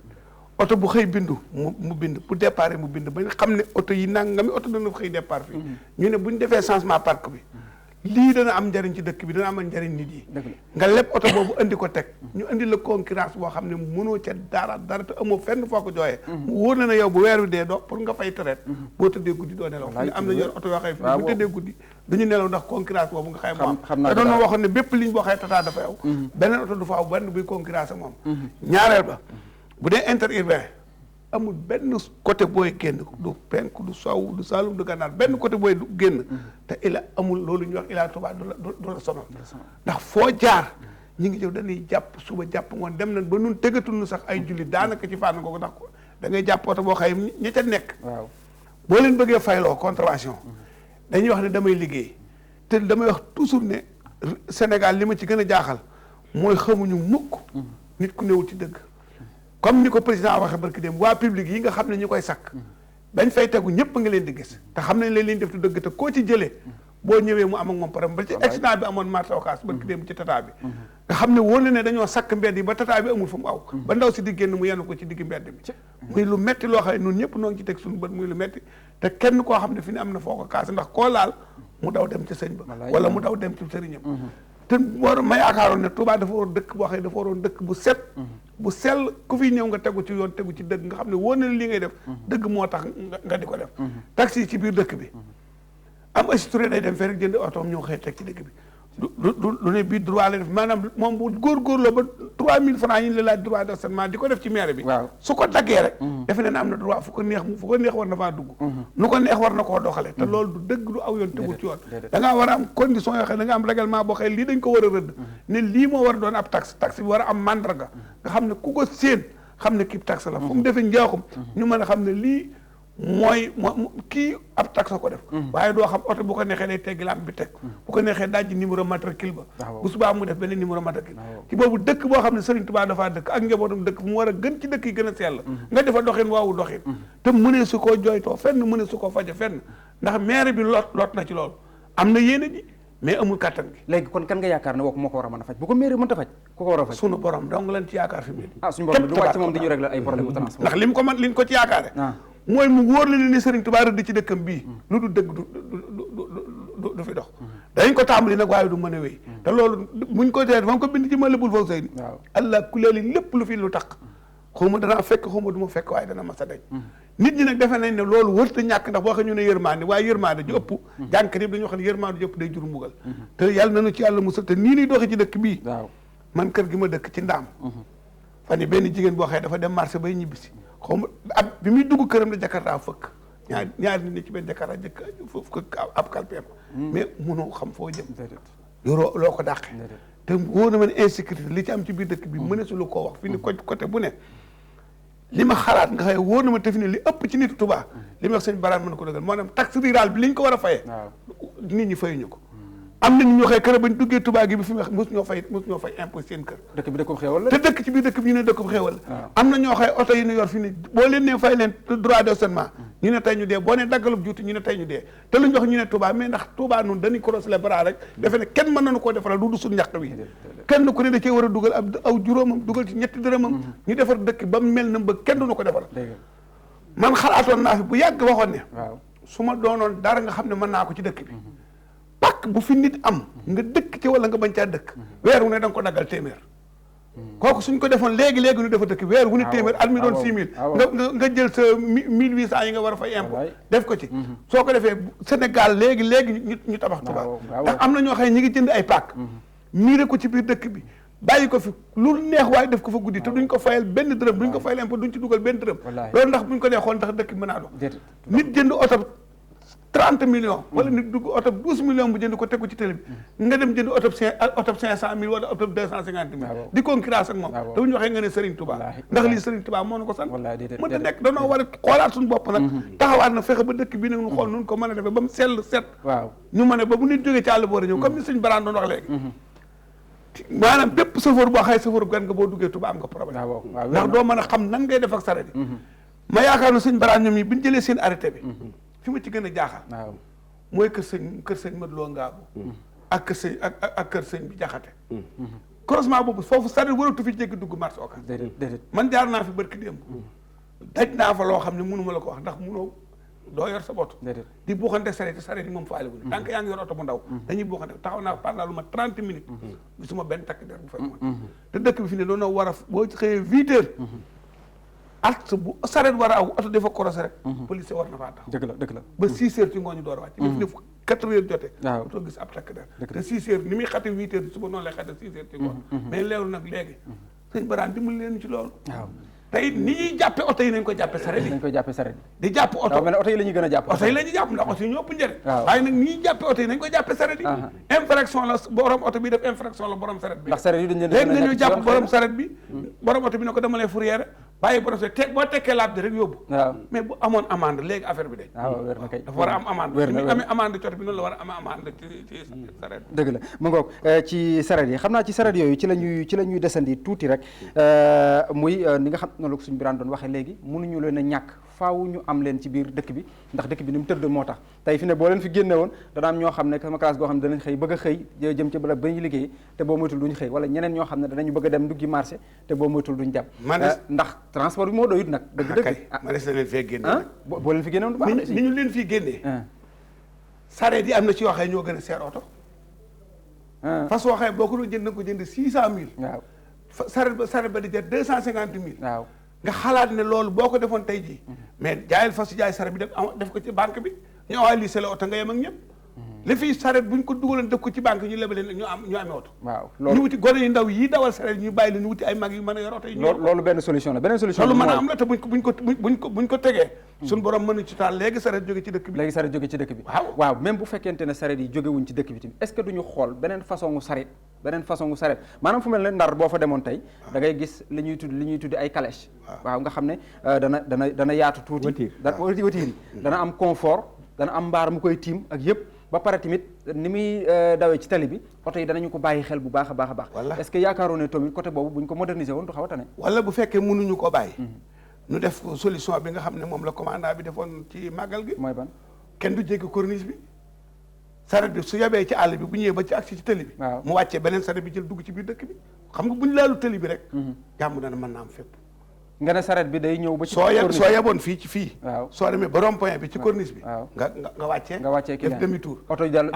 S4: oto bu xëy bindu mu bind bu départ mu bind ba xam ne oto yi nangami oto dana xëy départ fii ñu ne bu ñu defee changement parc bi lii dana am njariñ ci dëkk bi dana am njariñ nit yi nga leb oto boobu andi ko teg ñu andi la concurrence boo xam ne mënoo ca dara te amoo fenn foo ko jooyee mu wóor na ne yow bu weer wi dee doo pour nga fay traite boo tëddee guddi doo nelaw fi am na yor oto yoo xëy fi bu tëddee guddi duñu nelaw ndax concurrence boobu nga xëy moom te doon waxoon ne bépp ligne boo xëy tata dafa yow beneen oto du fa aw benn buy concurrence moom ñaareel ba bu dee interurbain amul benn côté booy génn du penk du sow du saalum du gànnaar benn côté booy du génn te ila amul loolu ñuy wax Ila Touba du la sonal ndax foo jaar ñi ngi jëw dañuy jàpp suba jàpp ngoon dem nañ ba nun tëggatul sax ay julli daanaka ci fànn googu ndax da ngay jàpp oto boo xëy ña ca nekk boo leen bëggee fayloo contravention dañuy wax ne damay liggéey te damay wax toujours ne Sénégal li ma ci gën a jaaxal mooy xamuñu mukk nit ku newul ci dëgg comme ni ko président waxee barki dem waa public yi nga xam ne ñu koy sakk bañ fay tegu ñëpp nga leen di gis te xam nañ leen def tu dëgg te koo ci jëlee boo ñëwee mu am ak moom problème ba ci accident bi amoon marché Ocass barki dem ci tata bi nga xam ne wóor na ne dañoo sakk mbedd yi ba tata bi amul fu mu aw ba ndaw si di génn mu yenn ko ci digg mbedd bi muy lu metti loo xam ne ñun ñëpp noo ngi ci teg suñu bët muy lu metti te kenn koo xam ne fi ne am na foo ko kaas ndax koo laal mu daw dem ci sëñ ba wala mu daw dem ci sëriñam te war ma yaakaaroon ne Touba dafa war dëkk boo xam ne dafa waroon dëkk bu set bu sell ku fi ñëw nga tegu ci yoon tegu ci dëgg nga xam ne wóor na li ngay def dëgg moo tax nga di ko def taxi ci biir dëkk bi am assuré day dem fee rek jënd otoom ñëw xëy teg ci dëkk bi lu ne bii droit la def maanaam moom bu góorgóorloo ba 3000 francs yi ñu la laaj droit de stationnement di ko def ci maire bi su ko daggee rek defe ne am na droit fu ko neex war na faa dugg nu ko neex war na koo doxale te loolu du dëgg du aw yoon tegul ci yoon da ngaa war a am condition yoo xam ne da nga am règlement boo xam ne lii dañ ko war a rëdd ne lii moo war a doon ab taxe bi war a am mandarga nga xam ne ku ko séen xam ne kii taxe la fu mu defee njaaxum ñu mën a xam ne lii mooy kii ab taxe ko def waaye doo xam oto bu ko neexee day teggi lampe bi teg bu ko neexee dajji numéro matricule ba bu subaa mu def beneen numéro matricule ci boobu dëkk boo xam ne Serigne Touba dafaa dëkk ak njabootam dëkk mu war a gën ci dëkk yi gën a sell nga defa doxin waawu doxin te mënee su koo jooytoo fenn mënee su koo faje fenn ndax maire bi lot na ci loolu am na yéene ji mais amul kàttan gi
S2: léegi kon kan nga yaakaar ne woo moo ko war a mën a faj bu ko mairie mënta faj ku ko war a faj
S4: sunu borom donc lañ ci yaakaar fi mu ne
S2: suñu borom du wàcc moom di ñu régler ay problème bu transport
S4: ndax liñ ko ci yaakaare mooy mu wóor la ni Serigne Touba rëdd ci dëkkam bii lu du dëgg du fi dox dañ ko tàmbali nag waaye du mën a wéy te loolu muñ ko teet fa ko bind ci ma lëbul foofu sëy allah kuleeli lépp lu fi lu tax xawma danaa fekk xawma du ma fekk waaye dana ma sa dañ nit ñi nag defe nañ ne loolu wërta ñàkk ndax boo xam ñu ne yërmande waaye yërmande ju ëpp jànkat yëpp dañoo xam ne yërmande ju ëpp day jur mbugal te yàlla nañu ci yàlla musal te nii nuy doxee ci dëkk bii man kër gi ma dëkk ci ndaam fan yi benn jigéen boo xëy dafa dem marché bay ñibbisi xaw ma bi muy dugg këram la jakarta fëkk ñaari nit ñi ci benn jakarta fëkk ab kalpeem mais mënoo xam foo jëm yoroo loo ko dàqe te wóor na ma ne insécurité li ci am ci biir dëkk bi mëne su lu koo wax fi ni côté bu ne li ma xalaat nga xëy wóor na ma te fi ne li ëpp ci nit Touba li ma wax sëñ Baraan mën ko dëggal moo dem taxe rural bi li ñu ko war a fayee nit ñi fayuñu ko am na ñoo xëy kër bañ duggee Touba gi bi fi mu wax mosu ñoo fay impôt seen kër
S2: dëkk bi dëkkub xéewal la
S4: te dëkk ci biir dëkk bi ñu ne dëkkub xéewal la am na ñoo xëy oto yi ñu yor fi ne boo leen ne fay leen droit de stationnement ñu ne tey ñu dee boo ne daggalub juuti ñu ne tey ñu dee te lu ñu wax ñu ne Touba mais ndax Touba noonu dañuy croiser les bras rek defe ne kenn mën nañu koo defaral du suñu ñàkk bi kenn ku ne da cee war a dugal aw juróomam dugal ci ñetti dërëmam ñu defar dëkk ba mu mel na ba kenn duñu ko defal man xalaatoon naa fi bu yàgg waxoon ne su ma doonoon dara nga xam ne mën naa ko ci dëkk bi pàkk bu fi nit am nga dëkk ci wala nga bañ caa dëkk weer wu ne da nga ko daggal téeméer kooku suñ ko defoon léegi nu defa dëkk weer wu ne téeméer at mi doon 6 000 nga jël sa 1800 yi nga war a fay impôt def ko ci soo ko defee Sénégal léegi ñu tabax Touba ndax am na ñoo xam ne ñi ngi jënd ay pàkk miire ko ci biir dëkk bi bàyyi ko fi lu neex waaye def ko fa guddi te duñ ko fayal benn dërëm duñ ko fayal impôt duñ ci dugal benn dërëm loolu ndax buñ ko dee xool ndax dëkk bi mën naa dox nit jënd oto 30 millions wala nit dugg oto 12 millions bu jënd ko teg ko ci télé bi nga dem jënd oto 500 000 wala oto 250 000 di concurrence ak moom te bu ñu waxee nga ne Serigne Touba ndax lii Serigne Touba moo na ko sant mën ta nekk danoo war a xoolaat suñu bopp nag taxawaat na fexe ba dëkk bi nag ñu xool nun ko mën a defee ba mu sell set ñu mën a ba bu nit jógee ci àll boor a ñëw comme ni suñu baraan doon wax léegi maanaam bépp chauffeur boo xëy chauffeur gan nga boo duggee Touba am nga problème ndax doo mën a xam nan ngay def ak saret yi ma yaakaar na suñu baraan ñoom yi bi ñu jëlee seen arrêté bi fi ma ci gën a jaaxal mooy kër sëñ Modou Lo Ngaabu ak kër sëñ bi jaxate croisement boobu foofu saret waratu fi jéggi dugg marché Ocass man jaar naa fi barki démb daj naa fa loo xam ne mënuma la ko wax ndax mënoo doo yor sa bopp di buuxante saret yi moom faale wu ne tant que yaa ngi yor oto bu ndaw dañuy buuxante taxaw naa pendant lu ma 30 minutes gisuma benn takk der bu fay moom te dëkk bi fi ne doonoo war a boo xëyee 8 heures at bu saret war a aw oto dafa korosé rek police war na faa tax
S2: dëgg la
S4: ba 6 heures ci ngooñu door a wàcc def ne 4 heures jotee oto gis ab takk der te 6 heures ni muy xate 8 heures suba noonu lay xate 6 heures ci ngoon mais leeru nag léegi sëñ Baraan dimbali leen ci loolu tey ni ñuy jàppe oto yi nañ ko jàppe saret yi di jàpp oto
S2: oto yi la ñuy gën a jàpp
S4: oto yi la ñuy jàpp ndax oto yi ñoo ëpp njëriñ waaye nag ni ñuy jàppe oto yi nañ ko jàppe saret yi infraction la borom oto bi def infraction la borom saret bi
S2: ndax saret yi dañ leen
S4: léegi nga ñëw jàpp borom saret bi borom oto bi ne ko dama lay fourrière bàyyi borom saret boo tekkee laab di rek yóbbu mais bu amoon amende léegi affaire bi dañ dafa war a am amende ni amee amende coto bi noonu la war a am amende ci saret
S2: dëgg la mu ngoog ci saret yi xam naa ci saret yooyu ci la ñuy desandi tuuti rek muy ni nga xam noonu la ko suñu biraan doon waxee léegi mënuñu leen a ñàkk faaw ñu am leen ci biir dëkk bi ndax dëkk bi ni mu tëdd moo tax tey fi ne boo leen fi génne woon dana am ñoo xam ne sama classe goo xam ne danañ xëy bëgg a xëy jëm ci bala ba ñu liggéey te boo moytul duñ xëy wala ñeneen ñoo xam ne danañu bëgg a dem duggi marché te boo moytul duñ jàpp ndax transport bi moo doyut nag dëgg
S4: ma des na leen fee génne
S2: boo leen fi génne woon du baax
S4: ni ñu leen fii génnee sareet yi am na ci yoo xam ne ñoo gën a seer oto fas yoo xam ne boo ko doon jënd na ko jënd 600 000 waaw sareet ba di jar 250 000 waaw nga xalaat ne loolu boo ko defoon tey jii mais jaayal fas jaay saret bi def ko ci banque bi ñu awaa lii la oto nga yem ak ñëpp li fiy saret buñ ko dugaloon def ko ci banque ñu lebaleen ñu amee oto
S2: waaw
S4: ñu wuti gone yu ndaw yi dawal saret ñu bàyyi leen ñu wuti ay mag yu mën a yor oto yi
S2: loolu benn solution la beneen solution
S4: loolu mën a am la te buñ ko tegee suñu borom mën a ci taal léegi saret jóge ci dëkk bi
S2: waaw même bu fekkente ne saret yi jógewuñ ci dëkk bi tamit est-ce que duñu xool beneen façon saret beneen façon gu saret maanaam fu mel ne Ndar boo fa demoon tey da ngay gis li ñuy tuddi ay calèche waaw nga xam ne dana yaatu tuuti watiir yi dana am confort dana am mbaar mu koy tiim ak yëpp ba pare tamit ni muy dawee ci tali bi oto yi danañu ko bàyyi xel bu baax a baax a baax est-ce que yaakaaroon ne tamit côté boobu buñ ko moderniser woon du xaw a tane
S4: wala bu fekkee mënuñu ko bàyyi ñu def solution bi nga xam ne moom la commandant bi defoon ci màggal gi
S2: mooy ban
S4: kenn du jéggi corniche bi saret bi su yabee ci àll bi bu ñëwee ba ci agsi ci tëli bi mu wàccee beneen saret bi jël dugg ci biir dëkk bi xam nga buñ laalu tëli bi rek jàmm dana mën na am fépp
S2: nga ne saret bi day ñëw ba ci
S4: soo yaboon fii ci fii
S2: waaw
S4: soo demee ba rond-point bi ci corniche bi
S2: waaw
S4: nga wàccee
S2: def
S4: demi tour
S2: oto jàll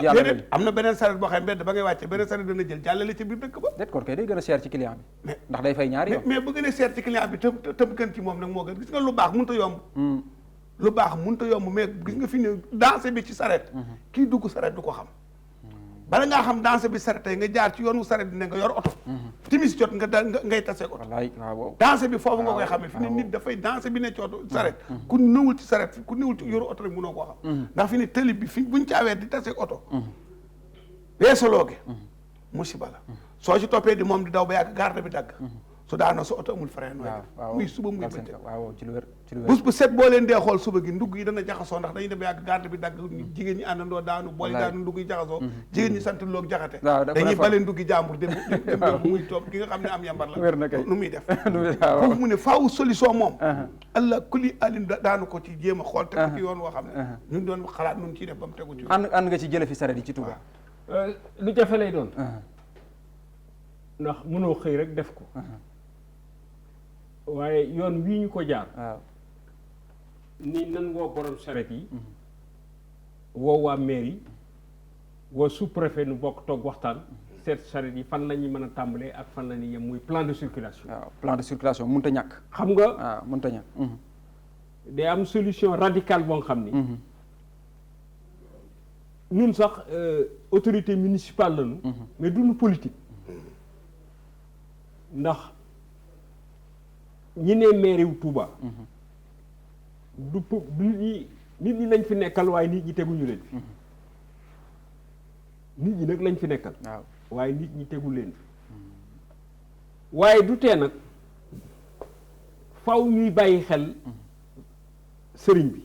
S4: am na beneen saret boo xam ne mbedd ba ngay wàccee beneen saret dana jël jàllale ci biir dëkk ba
S2: déet kon kay day gën a cher ci client bi ndax day fay ñaari yoon
S4: mais bu gën a cher ci client bi tëm gën ci moom nag moo gën gis nga lu baax mënut a yomb lu baax mënut a yomb mais gis nga fi ne danse bi ci saret kii dugg saret du ko xam bala ngaa xam danse bi saret tey nga jaar ci yoonu saret bi ne nga yor oto timis jot ngay tasee oto danse bi foofu nga koy xamee fi ne nit dafay danse bi ne ci oto saret ku nëwul ci saret ku nëwul ci yoru oto rek mënoo koo xam ndax fi ne tëli bi fi buñ caawee di tasee oto weesalooge musiba la soo ci toppee di moom di daw ba yàgg garde bi dagg su daanoo sa oto amul frein muy suba muy bëccëg bés bu set boo leen dee xool suba gi ndugg yi dana jaxasoo ndax dañuy dem yàgg garde bi dagg jigéen ñi àndandoo daanu boole daanu ndugg yi jaxasoo jigéen ñi sant loog jaxate dañuy baleen nduggi jàmbur dem muy topp ki nga xam ne am yambar la nu muy def foofu mu ne faaw solution moom allah kulli alin daanu ko ci jéem a xool teg ko ci yoon woo xam ne ñun doon xalaat nun ciy def ba mu tegu ci
S2: ànd nga ci jële fi saret yi ci Touba
S3: lu jafe lay doon ndax mënoo xëy rek def ko waaye yoon wii ñu ko jaar ni nan woo borom saret yi woo waa mairie woo sous-préfet nu bokk toog waxtaan seet saret yi fan la ñuy mën a tàmbalee ak fan la ñuy yem muy plan de circulation
S2: waaw plan de circulation mënut a ñàkk
S3: xam nga
S2: waaw mënut a ñàkk
S3: day am solution radicale boo xam ni ñun sax autorité municipale lañu mais duñu politique ndax ñi ne maire wu Touba du nit ñi lañ fi nekkal waaye nit ñi teguñu leen fi nit ñi nag lañ fi nekkal waaye nit ñi tegu leen fi waaye du tee nag faw ñuy bàyyi xel sëriñ bi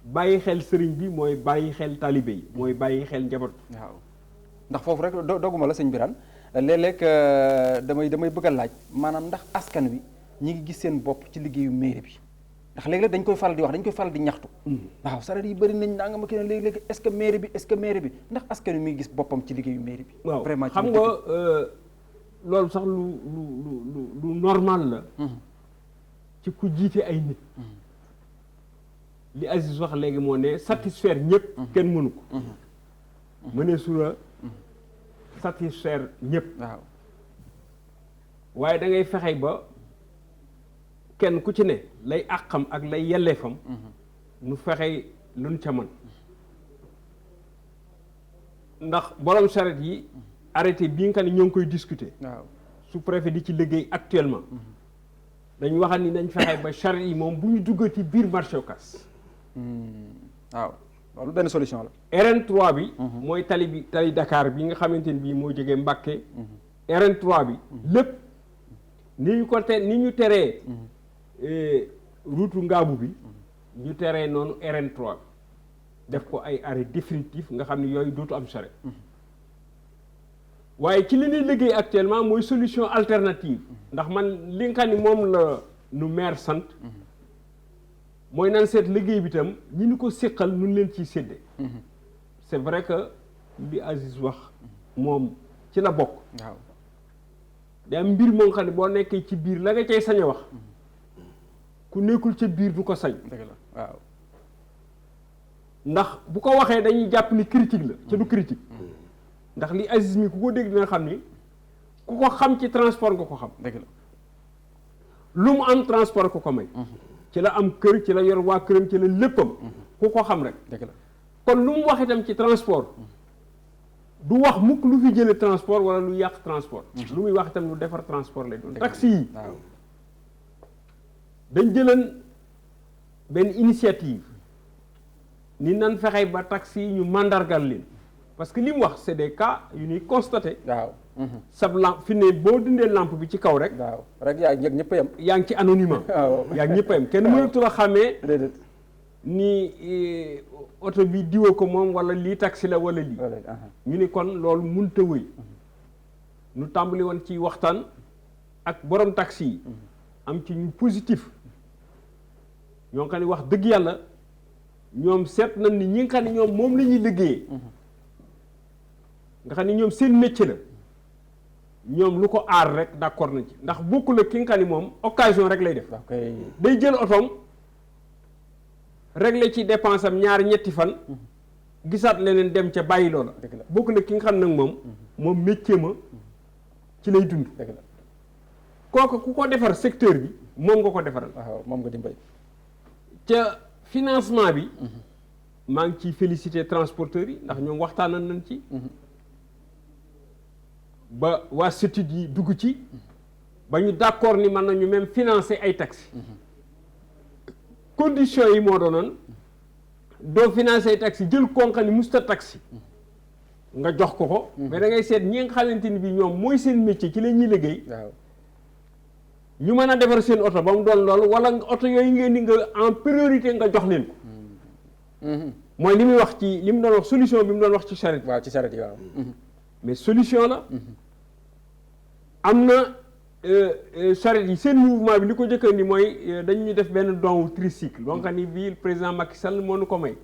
S3: bàyyi xel sëriñ bi mooy bàyyi xel taalibe yi mooy bàyyi xel njaboot
S2: waaw ndax foofu rek doguma la sëñ Birane léeg-léeg damay bëgg a laaj maanaam ndax askan wi ñi ngi gis seen bopp ci liggéeyu mairie bi ndax léeg-léeg dañ koy faral di wax dañ koy faral di ñaxtu waaw saret yi bëri nañ nanga ma kii ne léeg-léeg est-ce que mairie bi ndax askan wi mi ngi gis boppam ci liggéeyu mairie bi
S3: waaw
S2: vraiment
S3: xam nga loolu sax lu normal la ci ku jiite ay nit li Aziz wax léegi moo ne satisfaire ñëpp kenn mënu ko mënee sula satisfaire ñëpp
S2: waaw
S3: waaye da ngay fexe ba kenn ku ci ne lay àqam ak lay yelleefam nu fexe luñ ca mën ndax borom saret yi arrêté bii nga xam ne ñoo ngi koy discuter
S2: waaw
S3: sous-préfet di ci liggéey actuellement dañ waxal ni nañ fexe ba saret yi moom bu ñu duggati biir marché Ocass
S2: waaw loolu benn solution la
S3: RN3 bi mooy tali Dakar bi nga xamante ni bii moo jógee Mbacké RN3 bi lépp ni ñu teree route Ngaabu bi ñu teree noonu RN3 bi def ko ay arrêt définitif nga xam ne yooyu dootu am saret waaye ci li ñuy liggéey actuellement mooy solution alternative ndax man li nga xam ne moom la nu maire sant mooy nan seet liggéey bi tam ñi ñu ko séqal nun leen ciy sédde c'est vrai que li Aziz wax moom ci la bokk
S2: waaw
S3: day am mbir moo xam ne boo nekkee ci biir la nga cay sañ a wax ku nekkul ca biir du ko sañ
S2: dëgg la waaw
S3: ndax bu ko waxee dañuy jàpp ni critique la ca du critique ndax li Aziz mi ku ko dégg dina xam ni ku ko xam ci transport nga ko xam
S2: dëgg la
S3: lu mu am transport ko may ci la am kër ci la yor waa këram ci la léppam ku ko xam rek
S2: dëgg la
S3: kon lu mu wax itam ci transport du wax mukk lu fi jële transport wala lu yàq transport lu muy wax itam lu defar transport lay doon taxi yi
S2: waaw
S3: dañ jëlan benn initiative ni nan fexe ba taxi yi ñu mandargal leen parce que li mu wax c'est des cas yu ñuy constaté.
S2: waaw.
S3: sab lampe fi ne boo dindee lampe bi ci kaw rek.
S2: waaw rek yaa ngi ñëpp a yem.
S3: yaa ngi ci anonymat.
S2: waaw
S3: yaa ngi ñëpp a yem kenn mënatul a xàmmee.
S2: déedéet.
S3: ni oto bi diwa ko moom wala lii taxi la wala lii. ñu ni kon loolu mënut a wëy. ñu tàmbali woon ci waxtaan ak borom taxi yi. am ci ñu positif. ñoo xam ne wax dëgg yàlla ñoom seet nañ ni ñi nga xam ne ñoom moom la ñuy liggéeyee. nga xam ne ñoom seen métier la. ñoom lu ko aar rek d'accord nañ ci ndax bokkul ak ki nga xam ne moom occasion rek lay def. day jël otoom réglé ci dépense am ñaari ñetti fan. gisaat leneen dem ca bàyyi loola. bokkul ak ki nga xam nag moom métier ma ci lay dund. kooku ku ko defar secteur bi moom nga ko defaral.
S2: waaw moom nga dimbali.
S3: ca financement bi. maa ngi ciy féliciter transporteurs yi ndax ñoom waxtaanal nañ ci. ba waa CETUD yi dugg ci. ba ñu d'accord ni mën nañu même financer ay taxi. conditions yi moo doonoon doo financer ay taxi jël konka ni musta taxi. nga jox ko. mais da ngay seet ñi nga xamante ni bi ñoom mooy seen métier ci la ñuy liggéey.
S2: waaw.
S3: ñu mën a defar seen oto ba mu doon loolu wala oto yooyu ngeen di nga en priorité nga jox leen ko. mooy li muy wax ci li mu doon wax solution bi mu doon wax ci charrette.
S2: waaw ci charrette yi waaw.
S3: mais solution la. am na charrette yi seen mouvement bi li ko jëkk ni mooy dañuy def benn don tricycle. donc ni bii président Macky Sall moo nu ko may.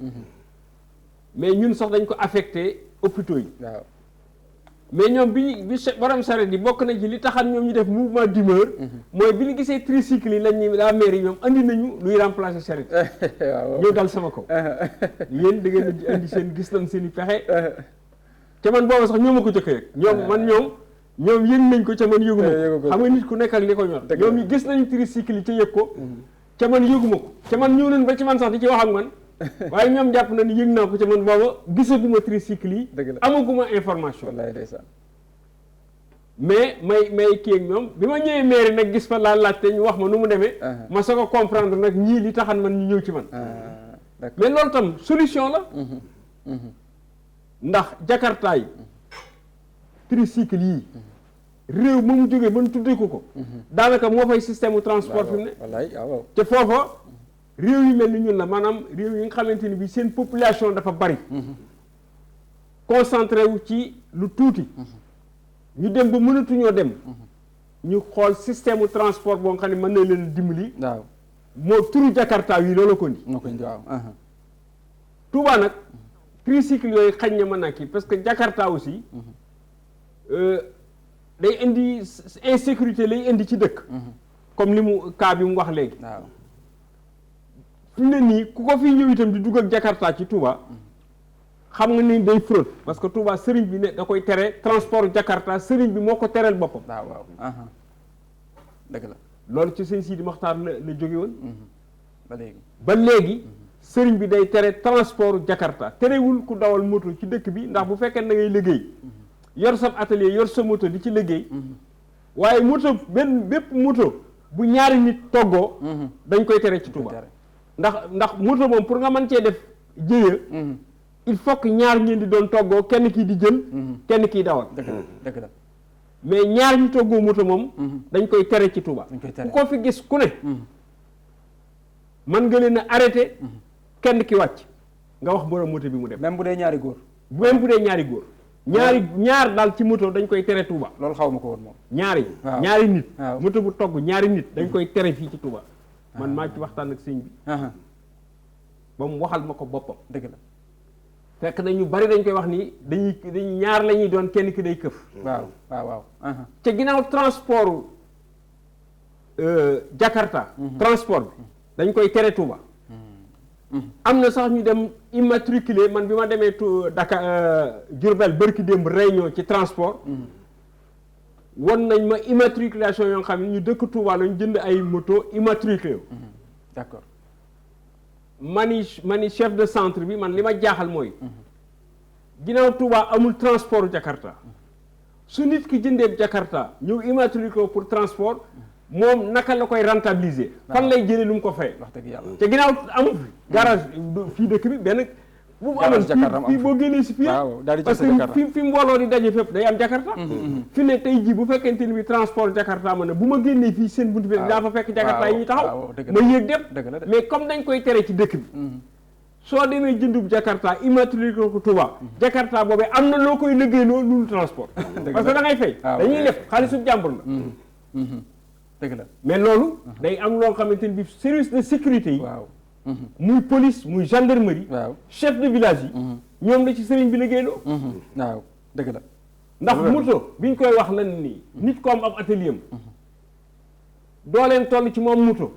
S3: mais ñun sax dañ ko affecté hôpitaux yi.
S2: waaw.
S3: mais ñoom bi borom charrette yi bokk na ci li taxan ñoom ñu def mouvement d'humeur. mooy bi ñu gisee tricycle yi lañ ñu la mairie ñoom andi nañu luy remplacer charrette.
S2: waaw
S3: ñëw dal sama kaw. yéen da ngeen di andi seen gis nañ seen i pexe. ca man booba sax ñoo ma ko jëkkee rek. ñoom yëg nañ ko ca man yëgu ma ko. xam nga nit ku nekk ak li ko ñor. ñoom ñu gis nañu tricycle yi ca yëg ko. ca man yëgu ma ko. ca man ñëw nañ ba ci man sax di ci wax ak man. waaye ñoom jàpp na ni yëg naa ko ca man booba gisaguma tricycle yi. amaguma information.
S2: wallaay ndeysaan.
S3: mais may kii ak ñoom bi ma ñëwee mairie nag gis fa laa laajte ñu wax ma nu mu demee. ma soog a comprendre nag ñii li taxan man ñu ñëw ci man. mais loolu tam solution la. ndax Jakarta yi tricycle yii. réew ma mu jógee ba nu tuddee ko. daanaka moo fay système mu transport fi mu ne.
S2: wallaay waaw.
S3: te foofa réew yu mel ni ñun la maanaam réew yi nga xamante ni bi seen population dafa bari. concentré wu ci lu tuuti. ñu dem ba mënatuñoo dem. ñu xool système mu transport boo nga xam ne mën na leen dimbali.
S2: waaw
S3: moo turu Jakarta yi loolu ko indi.
S2: moo ko indi waaw.
S3: Touba nag tricycle yooyu xañ na mën naa kii parce que Jakarta aussi. day indi insécurité lay indi ci dëkk. comme li mu cas bi mu wax léegi.
S2: waaw.
S3: fi mu ne nii ku ko fi ñëw itam di dugg ak Jakarta ci Touba. xam nga ni day fraude parce que Touba sëriñ bi ne da koy tere transport Jakarta sëriñ bi moo ko tereel boppam.
S2: waaw dëgg la.
S3: loolu ci sëñ Sidi Maxtaar la jóge woon.
S2: ba
S3: léegi sëriñ bi day tere transport Jakarta terewul ku dawal moto ci dëkk bi ndax bu fekkee da ngay liggéey. yor sa atelier yor sa moto di ci liggéey. waaye moto bépp moto bu ñaari nit toggoo. dañ koy tere ci Touba. ndax moto moom pour nga mën cee def jéeya. il faut que ñaar ngeen di doon toggoo kenn kii di jël. kenn kii dawal.
S2: dëgg la.
S3: mais ñaar ñu toggoo moto moom. dañ koy tere ci Touba. ku ko fi gis ku ne. man nga leen a arrêté. kenn ki wàcc nga wax borom moto bi mu dem.
S2: même bu dee ñaari góor.
S3: même bu dee ñaari góor. ñaar daal ci moto dañ koy tere Touba.
S2: loolu xaw ma ko woon moom.
S3: ñaari nit. moto bu togg ñaari nit dañ koy tere fii ci Touba. man maa ci waxtaan ak sëñ bi. ba mu waxal ma ko boppam.
S2: dëgg la.
S3: fekk na ñu bari dañ koy wax ni dañuy ñaar la ñuy doon kenn ki day këf.
S2: waaw.
S3: ca ginnaaw transport Jakarta. transport bi dañ koy tere Touba. am na sax ñu dem immatriculé man bi ma demee Dakar Diourbel bërki démb réunion ci transport. won nañ ma immatriculation yoo xam ne ñu dëkk Touba lañu jënd ay moto immatriculé.
S2: d'accord.
S3: mani chef de centre bi man li ma jaaxal mooy. ginnaaw Touba amul transport Jakarta. su nit ki jëndee Jakarta ñëw immatriculé pour transport. moom naka la koy rentabiliser. fan lay jëlee lu mu ko fay.
S2: wax dëgg yàlla
S3: te ginnaaw amul fi garage fii dëkk bi benn bu mu amoon fii boo génnee si fii parce que fi mbooloo di daje fépp day am Jakarta fi ne tey jii bu fekkente ni bi transport Jakarta ma ne bu ma génnee fii seen buntu bi daa fa fekk Jakarta yi ñuy taxaw ma yéeg dem mais comme dañ koy tere ci dëkk bi soo demee jëndub Jakarta immatriculé ko Touba Jakarta boobee am na loo koy liggéeyloo lu transport parce que da ngay fay dañuy def xaalisu jàmbur la
S2: dëgg la
S3: mais loolu day am loo xamante ni bi service de sécurité yi muy police muy gendarmerie chef de village yi ñoom la ci sëriñ bi liggéeyloo
S2: waaw dëgg la
S3: ndax moto biñ koy wax lan nii nit ko am ab atelier am doo leen toll ci moom moto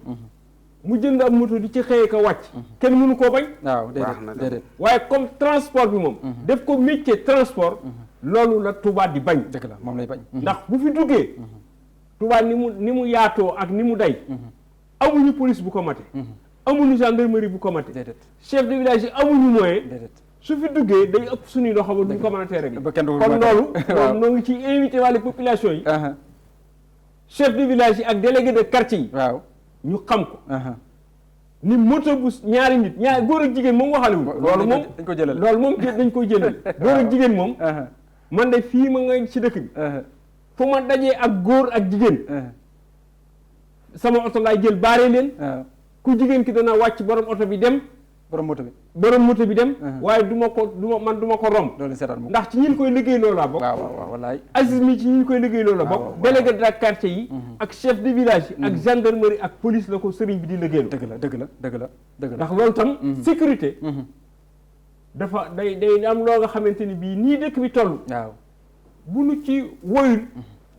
S3: mu jënd ab moto di ci xëyee ko wàcc kenn mënu koo bañ
S2: waaw déedéet
S3: waaye comme transport bi moom def ko métier transport loolu la Touba di bañ
S2: dëgg la moom lay bañ
S3: ndax bu fi duggee Touba ni mu yaatoo ak ni mu day amuñu police bu ko mate amuñu gendarmerie bu ko mate chef de village yi amuñu moyen su fi duggee day ëpp suñuy loo xamul duñ ko mën a tere kon loolu moom noo ngi ci invité wàllu population yi chef de village yi ak délégué de quartier yi ñu xam ko ni moto bu ñaari nit góor ak jigéen moom waxale wu loolu moom
S2: dañ ko jëlal
S3: loolu moom dañ koy jëlal góor ak jigéen moom man de fii ma nga ci dëkk bi fu ma dajee ak góor ak jigéen sama oto laay jël baaree leen ku jigéen ki dana wàcc borom oto bi dem
S2: borom moto bi dem
S3: waaye du ma ko romb ndax ci ñin koy liggéey loolu la bokk
S2: waaw wallaay
S3: Aziz mi ci ñin koy liggéey loolu la bokk délégué de quartier yi ak chef de village yi ak gendarmerie ak police la ko sëriñ bi di liggéey
S2: dëgg la
S3: ndax loolu tam sécurité dafa day am loo nga xamante ni bii nii dëkk bi toll
S2: waaw
S3: bu nu ci woyul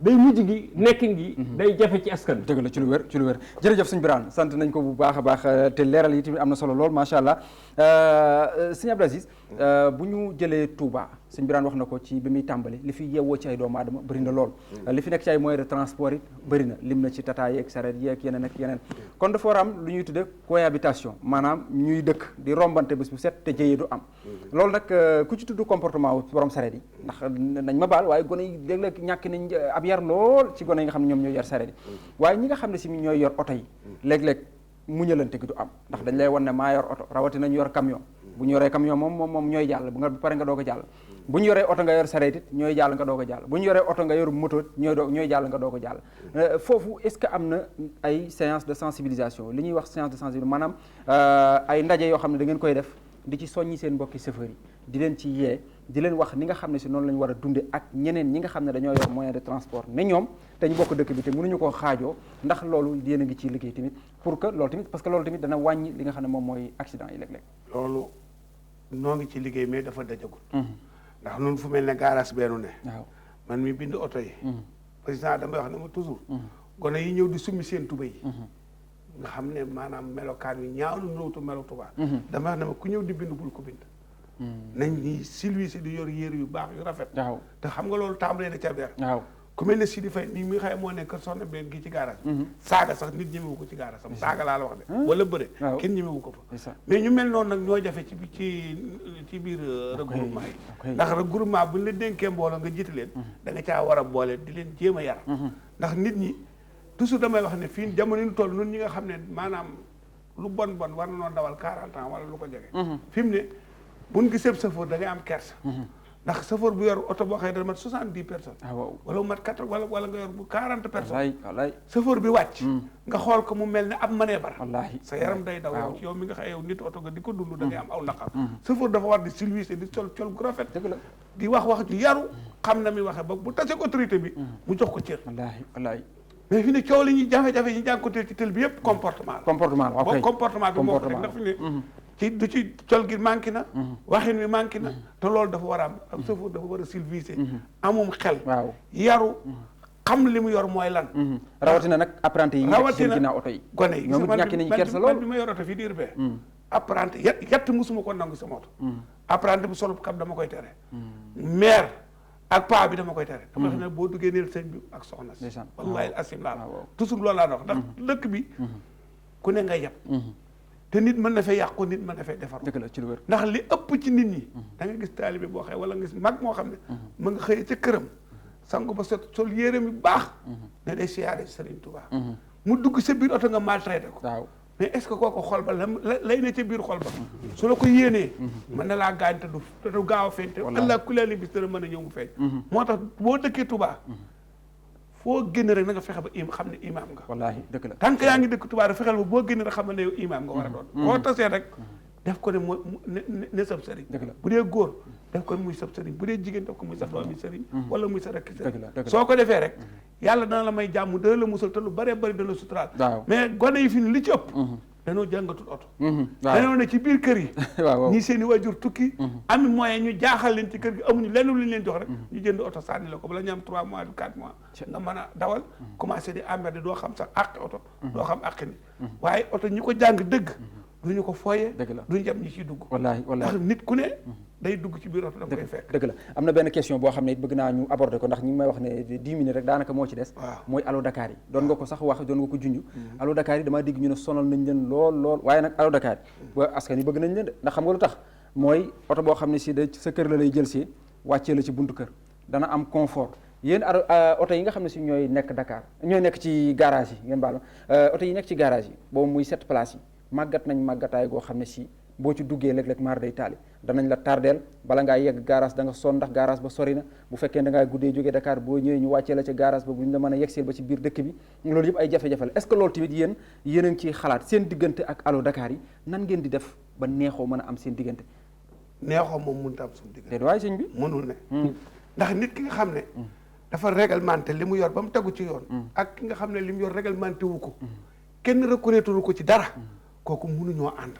S3: day mujj gi nekkin gi day jafe ci askan
S2: dëgg la ci lu wér jërëjëf sëñ Birane sant nañ ko bu baax a baax te leeral yi tamit am na solo lool macha allah sëñ Abdou Aziz bu ñu jëlee Touba sëñ Birane wax na ko ci bi muy tàmbali li fi yeewoo ci ay doomu aadama bëri na lool li fi nekk ci ay moyens de transport it bëri na lim na ci tata yi ak sareet yi ak yeneen kon dafa war a am lu ñuy tudde cohabitation maanaam ñuy dëkk di rombante bés bu set te jëyee du am loolu nag ku ci tudd comportement borom sareet yi ndax nañ ma baal waaye gone yi léeg-léeg ñàkk nañ ab yar lool ci gone yi nga xam ne ñoom ñooy yor sareet yi waaye ñi nga xam ne si ñooy yor oto yi léeg-léeg muñalante gi du am ndax dañ lay wan ne maa yor oto rawatina ñu yor camion bu ñu yoree camion moom ñooy jàll bu pare nga doog a jàll bu ñu yoree oto nga yor sareet it ñooy jàll nga doog a jàll bu ñu yoree oto nga yor moto ñooy jàll nga doog a jàll foofu est-ce que am na ay séance de sensibilisation li ñuy wax séance de sensibilisation maanaam ay ndaje yoo xam ne da ngeen koy def di ci soññi seen mbokki chauffeur yi di leen ci yee di leen wax ni nga xam ne si noonu la ñu war a dunde ak ñeneen ñi nga xam ne dañoo yor moyen de transport ne ñoom te ñu bokk dëkk bi te mënuñu koo xaajoo ndax loolu yéen a ngi ciy liggéey tamit pour que loolu tamit parce que loolu tamit dana wàññi li nga xam ne moom mooy accident yi léeg-léeg
S4: loolu noo ngi ci liggéey mais dafa dajagul ndax nun fu mel ne garage beenu ne
S2: waaw
S4: man mi bind oto yi président damay wax ne ma toujours gone yi ñëw di summi seen tuba yi nga xam ne maanaam melokaan wi ñaaw na nëwtu melo Tuubaa damay wax ne ma ku ñëw di bind bul ko bind nañ ñi silvissé di yor yére yu baax yu rafet
S2: waaw
S4: te xam nga loolu tàmbalee na ca beer
S2: waaw
S4: ku mel ne Sidi Faye nii mi xëy moo nekk soxna benn gi ci garage saaga sax nit ñemewu ko ci garage sam saaga laa la wax de wala bëre kenn ñemewu ko fa mais ñu mel noonu nag ñoo jafe ci biir regroupement yi ndax regroupement buñ la dénkee mbooloo nga jiite leen da nga caa war a boole di leen jéem a yar ndax nit ñi toujours damay wax ne fii jamono yi ñu toll nun ñi nga xam ne maanaam lu bon war na noon dawal 40 ans wala lu ko jege fi mu ne buñ gisee chauffeur da ngay am kersa ndax chauffeur bu yor oto boo xëy dana mat 70 personnes wala mu mat 80 wala nga yor bu 40 personnes
S2: wallaay
S4: chauffeur bi wàcc nga xool ko mu mel ne ab manœuvre
S2: wallaahi
S4: sa yaram day daw yow ci yow mi nga xëy yow nit oto nga di ko dund da ngay am aw naqar chauffeur dafa war di civilisé di col gu rafet di wax ju yaru xam na mi waxe ba bu tasee autorité bi mu jox ko cër
S2: wallaahi
S4: mais fi ne coow li ñuy jafe-jafe yi ñu jànkuwanteel ci tël bi yëpp comportement
S2: la
S4: comportement bi moo ko teg ndax fi ne ci du ci col gi manqué na waxin wi manqué na te loolu dafa war a am ak chauffeur dafa war a civilisé amum xel yaru xam li mu yor mooy lan
S2: rawatina nag apprenti yi nekk ci ginnaaw oto yi
S4: gone yi
S2: ñoom ñàkk nañu kersa lool
S4: bi ma yor oto fii di urbain apprenti yett musuma ko nangu sama oto apprenti bu solub kam dama koy tere maire ak paa bi dama koy tere dama xam ne boo duggee neel sëñ bi ak soxna si wallahi asim laa toujours loolu laa wax ndax dëkk bi ku ne nga yeb te nit mën na fee yàqu nit mën na fee defar
S2: dëgg la ci lu wér
S4: ndax li ëpp ci nit ñi da nga gis taalibe boo xëy wala nga gis mag moo xam ne mu nga xëyee ca këram sangu ba set sol yére mi baax ne day siyaare Sëriñ Tuubaa mu dugg sa biir oto nga maltraité ko mais est-ce que kooku xol ba lay ne ca biir xol ba su la ko yéenee mën na laa gaañ te du gaaw a feeñ te allah kulli bis dana mën a ñëw mu feeñ moo tax boo dëkkee Touba foo génn rek na nga fexe ba xam ne imaam nga
S2: wallaahi dëgg la
S4: tant que yaa ngi dëkk Touba rek fexeel ba boo génn rek xam ne yow imaam nga war a doon koo tasee rek def ko ne ne sab sëriñ bu dee góor def ko muy sab sëriñ bu dee jigéen def ko muy sa doomi sëriñ wala muy sa rekk sëriñ soo ko defee rek yàlla dana la may jàmm dana la musal te lu bëree bëri dana la suturaal mais gone yi fi ni li ci ëpp dañoo jàngatul oto dañoo ne ci biir kër yi ñii seen i waajur tukki ami moyen ñu jaaxal leen ci kër gi amuñu lenn lu ñu leen jox rek ñu jënd oto sànni la ko bala ñu am 3 mois 4 mois nga mën a dawal commencé di emmerdé doo xam sax àq oto doo xam àq ni waaye oto ñi ko jàng dëgg duñu ko fooyee duñu jam ñi ciy dugg
S2: wallaahi
S4: ndax nit ku ne day dugg ci biir oto da koy fekk
S2: dëgg la am na benn question boo xam ne it bëgg naa ñu aborder ko ndax ñi ngi may wax ne 10 minutes rek daanaka moo ci des mooy Allo Dakar yi doon nga ko sax wax doon nga ko junj Allo Dakar yi damaa dégg ñu ne sonal nañ leen lool waaye nag Allo Dakar yi ba askan yi bëgg nañ leen de ndax xam nga lu tax mooy oto boo xam ne si da sa kër la lay jël si wàccee la ci buntu kër dana am confort yéen oto yi nga xam ne si ñooy nekk Dakar ñooy nekk ci garage yi ngeen baal ma oto yi nekk ci garage yi boobu muy 7 places yi màggat nañ màggataay goo xam ne si boo ci duggee léeg-léeg maar day taali danañ la tardeel bala ngaa yegg garage da nga sonn ndax garage ba sori na bu fekkee da ngaa guddee jógee Dakar boo ñëwee ñu wàccee la ca garage ba bu ñu la mën a yegseel ba ci biir dëkk bi loolu yëpp ay jafe-jafe la est-ce que loolu tamit yéen a ngi ciy xalaat seen diggante ak Allo Dakar yi nan ngeen di def ba neexoo mën a am seen diggante
S4: neexoo moom mënut a am suñu diggante
S2: déet waaye sëñ bi
S4: mënul ne ndax nit ki nga xam ne dafa réglementé li mu yor ba mu tegu ci yoon ak ki nga xam ne li mu yor réglementé wu ko kenn reconnaître ko ci dara kooku mënuñoo ànd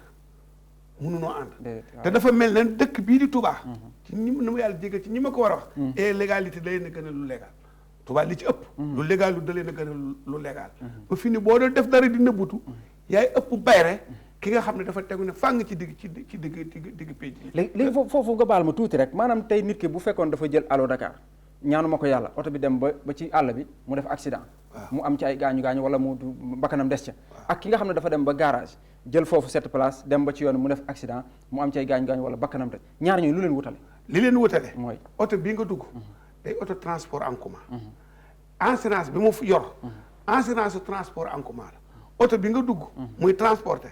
S4: te dafa mel ne dëkk bii di Touba ci ñi na ma yàlla jégal ci ñi ma ko war a wax et légalité da leen a gën a lu légal Touba li ci ëpp lu légal lu da leen a gën a lu légal ba fi ni boo doon def dara di nëbbutu yaay ëpp bayre ki nga xam ne dafa tegu ne fàng ci digg pénc
S2: léegi foofu nga baal ma tuuti rek maanaam tey nit ki bu fekkoon dafa jël Allo Dakar ñaanu ma ko yàlla oto bi dem ba ci àll bi mu def accident mu am ci ay gaañu wala mu bakkanam des ca ak ki nga xam ne dafa dem ba garage jël foofu 7 places dem ba ci yoon mu def accident mu am ci ay gaañu wala bakkanam des ñaar ñooñu lu leen wutale
S4: li leen wutale
S2: mooy
S4: oto bii nga dugg day oto transport en commun assurance bi mu yor assurance transport en commun la oto bi nga dugg muy transporté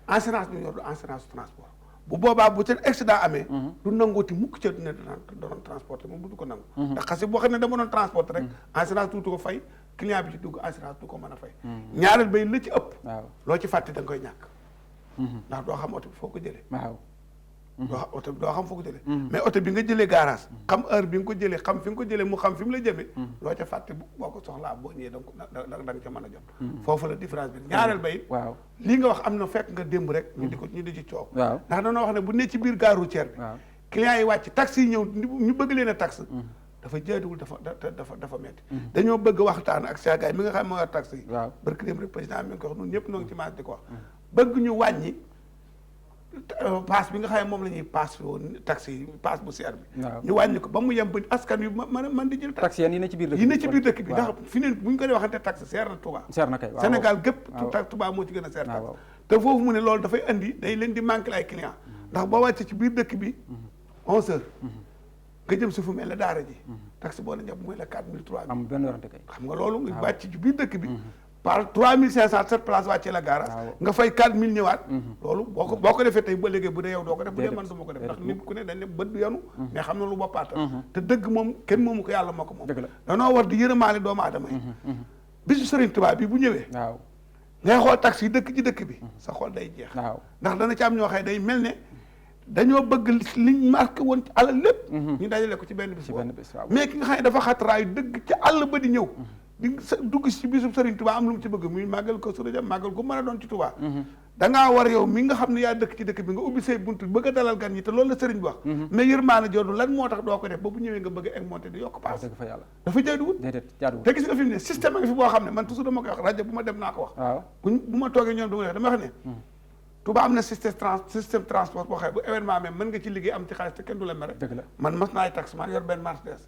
S4: assurance bi mu yor du assurance transport bu boobaa bu ca accident amee du nangooti mukk ca ne doon transporté moom du ko nangu ndax xasi boo xam ne dama doon transporté rek assurance tuutu ko fay client bi ci dugg assurance du ko mën a fay ñaareel bay la ci ëpp loo ci fàtte da nga koy ñàkk ndax doo xam oto bi foo ko jëlee doo xam foo ko jëlee mais oto bi nga jëlee garage xam heure bi nga ko jëlee xam fi nga ko jëlee mu xam fi mu la jëmee loo ca fàtte boo ko soxlaa boo ñëwee da nga ca mën a jot foofu la différence bi ñaareel bay lii nga wax am na fekk nga démb rek ñu di ci coow ndax dañoo wax ne bu ne ci biir gare routière bi clients yi wàcc taxi yi ñëw ñu bëgg leen a taxe dafa jaaduwul dafa metti dañoo bëgg waxtaan ak Cheikh mi nga xam moo yor taxi yi barki dem rek président mi ngi ko wax ñun ñëpp noo ngi ci maas di ko wax bëgg ñu wàññi paas bi nga xam ne moom la ñuy paas woon taxi yi paas bu seer bi ñu wàññi ko ba mu yem ba askan wi man di jël taxi
S2: yi ne ci biir dëkk
S4: bi ndax fi ne bu ñu ko dee waxante taxi seer na Touba Sénégal gépp Touba moo ci gën a seer taxi te foofu mu ne loolu dafay andi day leen di manqué ay client ndax boo wàccee ci biir dëkk bi 11 heures nga jëm si fu mel ne daara ji taxi boo la ñëpp mooy la 4000 3000
S2: am benn warante kay
S4: xam nga loolu nga wàcc ci biir dëkk bi par 3500 7 place wàccee la garage nga fay 4000 ñëwaat loolu boo ko defee tey ba léegi bu dee yow doo ko def bu dee man du ma ko def ndax nit ku ne dañ ne bët du yanu mais xam na lu boppaata te dëgg moom kenn moomu ko yàlla moo ko moom danoo war di yërëmaale doomu aadama yi bisu Serigne Touba bi bu ñëwee ngay xool taxi yi dëkk ci dëkk bi sa xool day jeex ndax dana ci am ñoo xëy day mel ne dañoo bëgg liñ marqué woon ci alal lépp ñu dajale ko ci benn bis mais ki nga xam ne dafa xatraayu dëgg ci àll ba di ñëw di dugg ci bisub Serigne Touba am lu mu ci bëgg muy màggal ko surajam màggal ko mën a doon ci Touba dangaa war yow mi nga xam ne yaa dëkk ci dëkk bi nga ubbi say buntu bëgg a dalal gan ñi te loolu la Serigne bi wax mais yërmaana joodu lan moo tax doo ko def ba bu ñëwee nga bëgg a egmonté di yokk paas dafa jaaduwul te gis nga fi mu ne système a ngi fi boo xam ne man toujours dama koy wax rajo bu ma dem naa ko wax bu ma toogee ñoom dama wax ne Touba am na système transport boo xam ne bu événement amee mën nga ci liggéey am ci xaalis te kenn du la mere man mas naay tax man yor benn Mercedes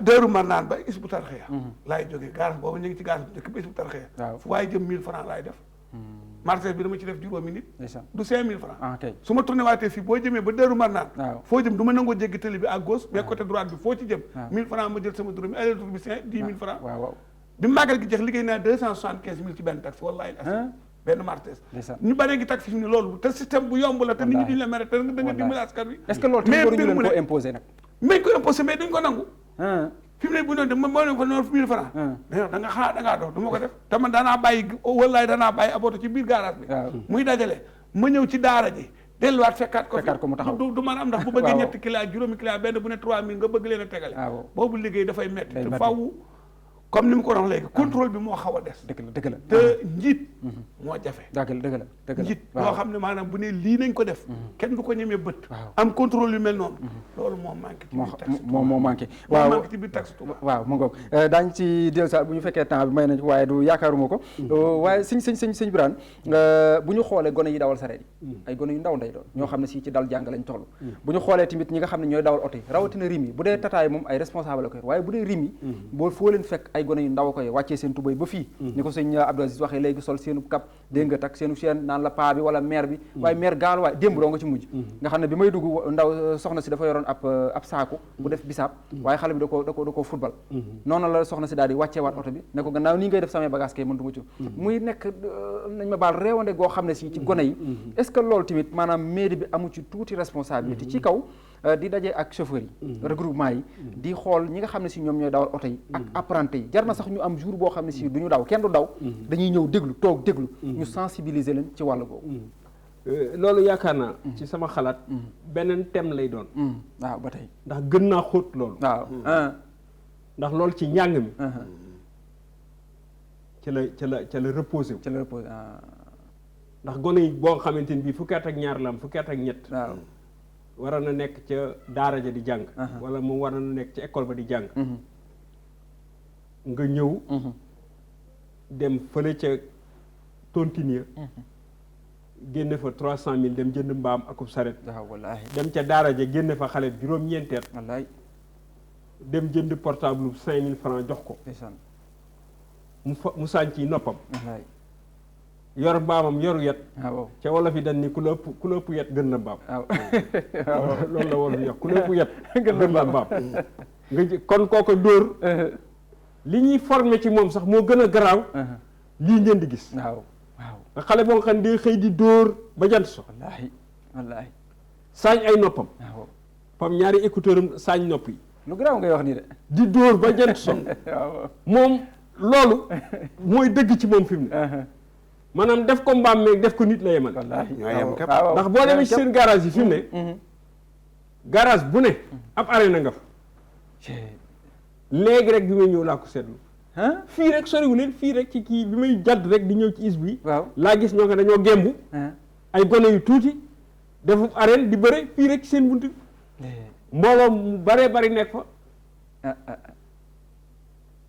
S4: Daaru Marnaan ba Hizbut Tarqiyyah laay jógee garage boobu ñu ngi ci garage bu njëkk ba Hizbut Tarqiyyah fu waaye jëm 1000 francs laay def Mercedes bi dama ci def juróomi nit du 5000 francs su ma tourné waatee fii boo jëmee ba Daaru Marnaan foo jëm du ma nangoo jéggi télé bi à gauche mais côté droite bi foo ci jëm 1000 francs ma jël sama juróomi aller retour bi 10 000 francs bi màggal gi jeex liggéey naa 275 000 ci benn taxi wallahi benn martes ñu bëree ngi taxi fi mu ne loolu te système bu yomb la te nit ñi duñ la mere te da nga dimbali askan wi
S2: est-ce que loolu tamit waruñu leen ko imposer nag
S4: mais ko imposer mais duñ ko nangu fi mu ne bu noonu de moo ne fa noonu 1000 francs da nga xaar da ngaa dox du ma ko def te man danaa bàyyi wallahi danaa bàyyi aboto ci biir garage bi muy dajale ma ñëw ci daara ji delluwaat fekkaat ko
S2: mu taxaw
S4: du mën a am ndax bu bëggee ñetti client juróomi client benn bu ne 3000 nga bëgg leen a tegale boobu liggéey dafay metti te faaw comme ni mu ko wax léegi contrôle bi moo xaw a des
S2: dëgg la
S4: te njiit moo jafe
S2: dëgg la
S4: njiit loo xam ne maanaam bu ne lii nañ ko def kenn du ko ñemee bët am contrôle yu mel noonu loolu moo manqué ci biir taxe
S2: moo manqué
S4: moo manqué ci biir taxe Touba
S2: waaw mu ngoog daañ ci dellu sa bu ñu fekkee temps bi may nañ waaye du yaakaaruma ko waaye sëñ Birane bu ñu xoolee gone yi dawal sareet yi ay gone yu ndaw nday doon ñoo xam ne si ci dal jàng lañ toll bu ñu xoolee tamit ñi nga xam ne ñooy dawal oto yi rawatina rim yi bu dee tataay moom ay responsable la koy waaye bu dee rim yi boo foo leen fekk ay gone yu ndaw koy wàccee seen tubay ba fii ni ko sëñ Abdou Aziz waxee léegi sol seenu kap dégg nga tak seenu chaîne naan la paa bi wala maire bi waaye maire gaal waaye démb doo nga ci mujj nga xam ne bi may dugg ndaw soxna si dafa yoroon ab saaku bu def bisaab waaye xale bi da ko football noonu la soxna si daal di wàccee waat oto bi ne ko gannaaw nii ngay def samay bagage kay mën duma ci muy nekk nañ ma baal réewande goo xam ne si ci gone yi est-ce que loolu tamit maanaam mairie bi amu ci tuuti responsabilité ci kaw di daje ak chauffeurs yi regroupement yi di xool ñi nga xam ne si ñoom ñooy dawal oto yi ak apprenti yi jar na sax ñu am jour boo xam ne si du ñu daw kenn du daw dañuy ñëw déglu toog déglu ñu sensibiliser leen ci wàll googu
S3: loolu yaakaar naa ci sama xalaat beneen thème lay doon
S2: waaw ba tey
S3: ndax gën naa xóot loolu
S2: waaw
S3: ndax loolu ci njàng mi ca la reposé wu ndax gone yi boo xamante ni bii fukki at ak ñaar la am fukki at ak ñett
S2: waaw
S3: waroon na nekk ca daara ja di jàng wala moom waroon na nekk ca école ba di jàng nga ñëw dem fële ca tontine génne fa 300 000 dem jënd mbaam akub saret
S2: wallaahi
S3: dem ca daara ja génne fa xale juróom-ñeenteet
S2: wallaahi
S3: dem jënd portable 5000 francs jox ko mu sànc yi noppam
S2: wallaahi
S3: yor mbaamam yoru yet
S2: waaw
S3: ca wolof yi dañ ni ku la ëpp yet gën na mbaam waaw loolu la wolof yi wax ku la ëpp yet gën na mbaam nga kon kooko dóor li ñuy formé ci moom sax moo gën a garaaw lii ngeen di gis
S2: waaw
S3: nga xale boo xam ne day xëy di dóor ba jant so
S2: wallaahi
S3: saañ ay noppam
S2: waaw
S3: pam ñaari écouteur am saañ nopp yi
S2: lu garaaw ngay wax nii de
S3: di dóor ba jant so moom loolu mooy dëgg ci moom fi mu ne maanaam def ko mbaam meeg def ko nit la yemal
S4: ñoo yem képp
S3: ndax boo demee ci seen garage yi fi mu ne garage bu ne ab arena nga fa léegi rek bi may ñëw laa ko seetlu fii rek soriwu leen fii rek ci kii bi may jadd rek di ñëw ci is bi laa gis ñoo ko dañoo gembu ay gone yu tuuti defu arène di bëre fii rek ci seen bunt bi mbooloo mu baree bari nekk fa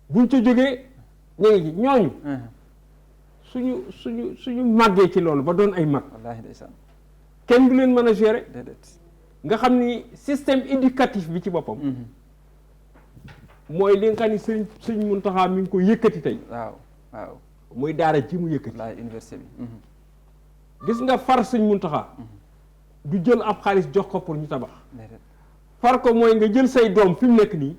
S3: buñ ca jógee ñu ngi ci ñooñu suñu màggee ci loolu ba doon ay mag
S2: wallaahi ndeysaan
S3: kenn du leen mën a gérer
S2: déedéet
S3: nga xam ni système éducatif bi ci boppam mooy li nga xam ni sëñ Muntaxa mi ngi ko yëkkati tey
S2: waaw
S3: mooy daara ji mu yëkkati
S2: wallaahi université bi
S3: gis nga far sëñ Muntaxa du jël ab xaalis jox ko pour ñu tabax
S2: déedéet
S3: far ko mooy nga jël say doom fi mu nekk nii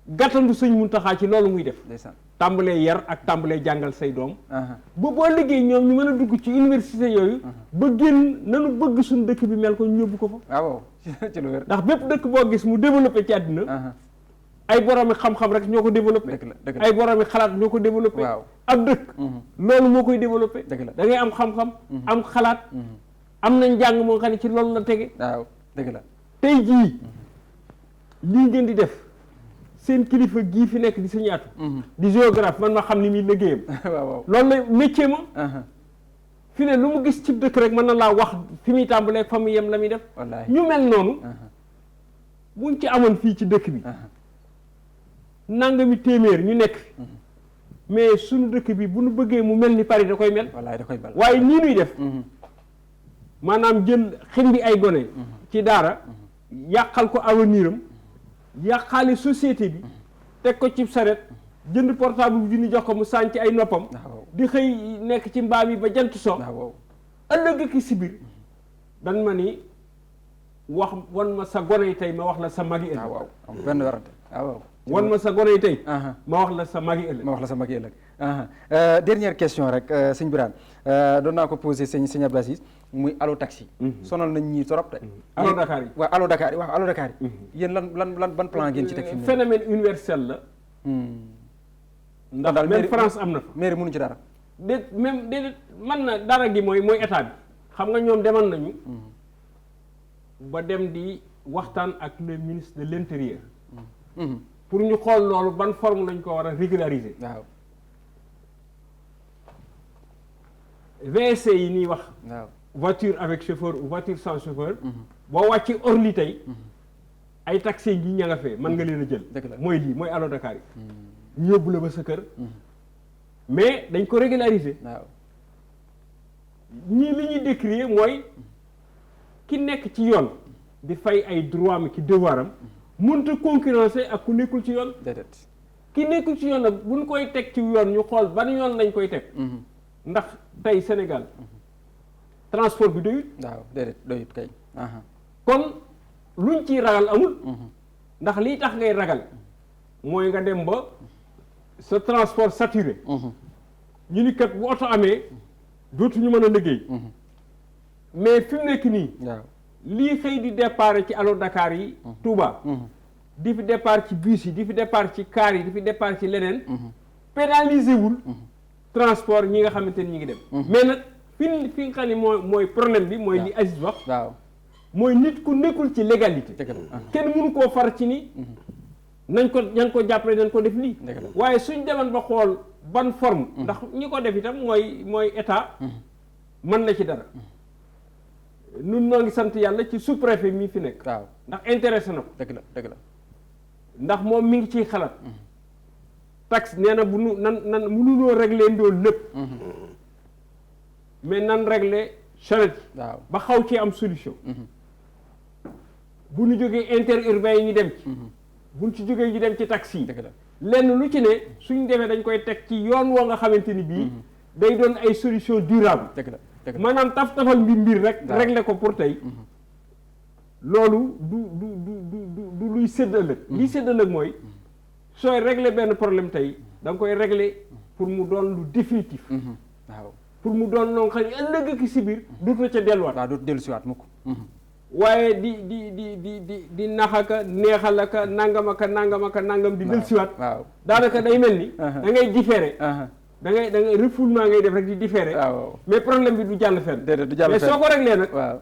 S3: gàttandu sëñ Muntaxa ci loolu muy def
S2: ndeysaan
S3: tàmbalee yar ak tàmbalee jàngal say doom ba boo liggéey ñoom ñu mën a dugg ci université yooyu ba génn nanu bëgg suñu dëkk bi mel ko ñu yóbbu ko fa
S2: waaw ci lu wér
S3: ndax bépp dëkk boo gis mu développé ci àddina ay boroomi xam-xam rek ñoo ko développé ay boroomi xalaat ñoo ko développé ab dëkk loolu moo koy développé da ngay am xam-xam am xalaat am nañ njàng moo xam ne ci loolu la tege
S2: waaw dëgg la
S3: tey jii lii ngeen di def seen kilifa gii fi nekk di Sëñ Aatu di géographe man ma xam ni muy liggéeyam
S2: waaw
S3: loolu la métier ma fi ne lu mu gis ci dëkk rek mën na laa wax fi muy tàmbalee fa mu yem la muy def ñu mel noonu buñ ci amoon fii ci dëkk bi nangami téeméer ñu nekk mais suñu dëkk bi bu nu bëggee mu mel ni Paris da koy mel waaye nii nuy def maanaam jël xindi ay gone ci daara yàqal ko avenir am yàqaale société bi teg ko ci saret jënd portable bu junni jox ko mu sànc ay noppam di xëy nekk ci mbaam yi ba jant so ëllëg ki si biir dan ma ni wax wan ma sa gone yi tey ma wax la sa magi ëllëg
S2: waaw benn werante waaw
S3: wan ma sa gone yi tey ma wax la sa magi ëllëg
S2: dernière question rek sëñ Birane doon naa ko posé sëñ Abdou Aziz muy allo taxi sonal nañ ñii trop te
S3: allo Dakar yi
S2: waaw allo Dakar yi waaw allo Dakar yi yéen lan ban plan ngeen ci teg fi
S3: phénomène universel la ndax même France am na fa
S2: mairie mënu ci dara
S3: déedéet man na dara gi mooy état bi xam nga ñoom demal nañu ba dem di waxtaan ak le ministre de l'intérieur pour ñu xool loolu ban forme lañ ko war a régulariser
S2: waaw
S3: VSC yi nii wax
S2: waaw
S3: voiture avec chauffeur ou voiture sans chauffeur boo wàcci orli tey ay taxi yi ña nga fee mën nga leen a jël mooy lii mooy allo Dakar yi ñu yóbbu la ba sa kër mais dañ ko régulariser
S2: waaw
S3: ñii li ñuy décrire mooy ki nekk ci yoon di fay ay droit am ki devoir am mënut a concurrencer ak ku nekkul ci yoon
S2: déedéet
S3: ki nekkul ci yoon nag bu ñu koy teg ci yoon ñu xool ban yoon lañ koy teg ndax tey Sénégal transport bi doyut
S2: waaw déedéet doyut kay
S3: kon luñ ciy ragal amul ndax lii tax ngay ragal mooy nga dem ba sa transport saturé ñu ni kat bu oto amee dootuñu mën a liggéey mais fi mu nekk nii
S2: waaw
S3: lii xëy di départ ci allo Dakar yi Touba di fi départ ci bus yi di fi départ ci car yi di fi départ ci leneen pénalisé wul transport ñi nga xamante ni ñi ngi dem mais nag fi nga xam ne mooy problème bi mooy li Aziz wax
S2: waaw
S3: mooy nit ku nekkul ci légalité kenn mënu koo far ci ni nañ ko jàppale nañ ko def lii waaye suñ demoon ba xool ban forme ndax ñi ko def itam mooy état mën na ci dara nun noo ngi sant yàlla ci sous-préfet mii fi nekk
S2: waaw
S3: ndax intéressé na ko
S2: dëgg la
S3: ndax moom mi ngi ciy xalaat taxe nee na bu nu nan mënunoo régler ndool lépp mais nan régler charrette
S2: waaw
S3: ba xaw ci am solution bu ñu jógee interurbain yi ñu dem ci buñ ci jógee ñu dem ci taxi yi lenn lu ci ne suñ demee dañ koy teg ci yoon woo nga xamante ni bii day doon ay solution durable maanaam taf-tafal mbir rek régler ko pour tey loolu du luy sédd ëllëg liy sédd ëllëg mooy sooy régler benn problème tey da nga koy régler pour mu doon lu définitif
S2: waaw
S3: pour mu doon loo xam ne ëllëg ak si biir dootu ca delluwaat
S2: waaw dootu dellusiwaat mukk
S3: waaye di naxaka neexalaka nangam di dellusiwaat
S2: waaw
S3: daanaka day mel ni da ngay différer da ngay refoulement ngay def rek di différer mais problème bi du jàll fenn mais soo ko réglé nag
S2: waaw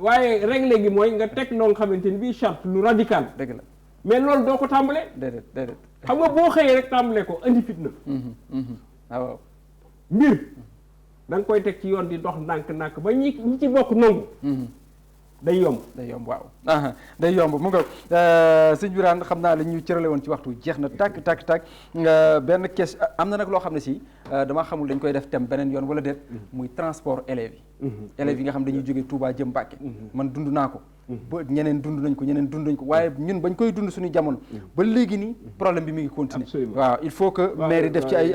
S3: waaye réglé gi mooy nga teg loo nga xamante ni bii charte lu radical
S2: dëgg la
S3: mais loolu doo ko tàmbalee
S2: déedéet
S3: xam nga boo xëyee rek tàmbalee ko indi fitna
S2: waaw
S3: mbir da nga koy teg ci yoon di dox ndànk ba ñi ci bokk nangu day yomb
S2: waaw day yomb mu nga sëñ Birane xam naa li ñu cërale woon ci waxtu jeex na tàkk benn question am na nag loo xam ne si dama xamul dañ koy def thème beneen yoon wala déet muy transport élèves yi nga xam dañuy jógee Touba jëm Mbàkke man dund naa ko ba ñeneen dund nañ ko waaye ñun bañ koy dund suñu jamono ba léegi nii problème bi mi ngi continuer waaw il faut que maire def ci ay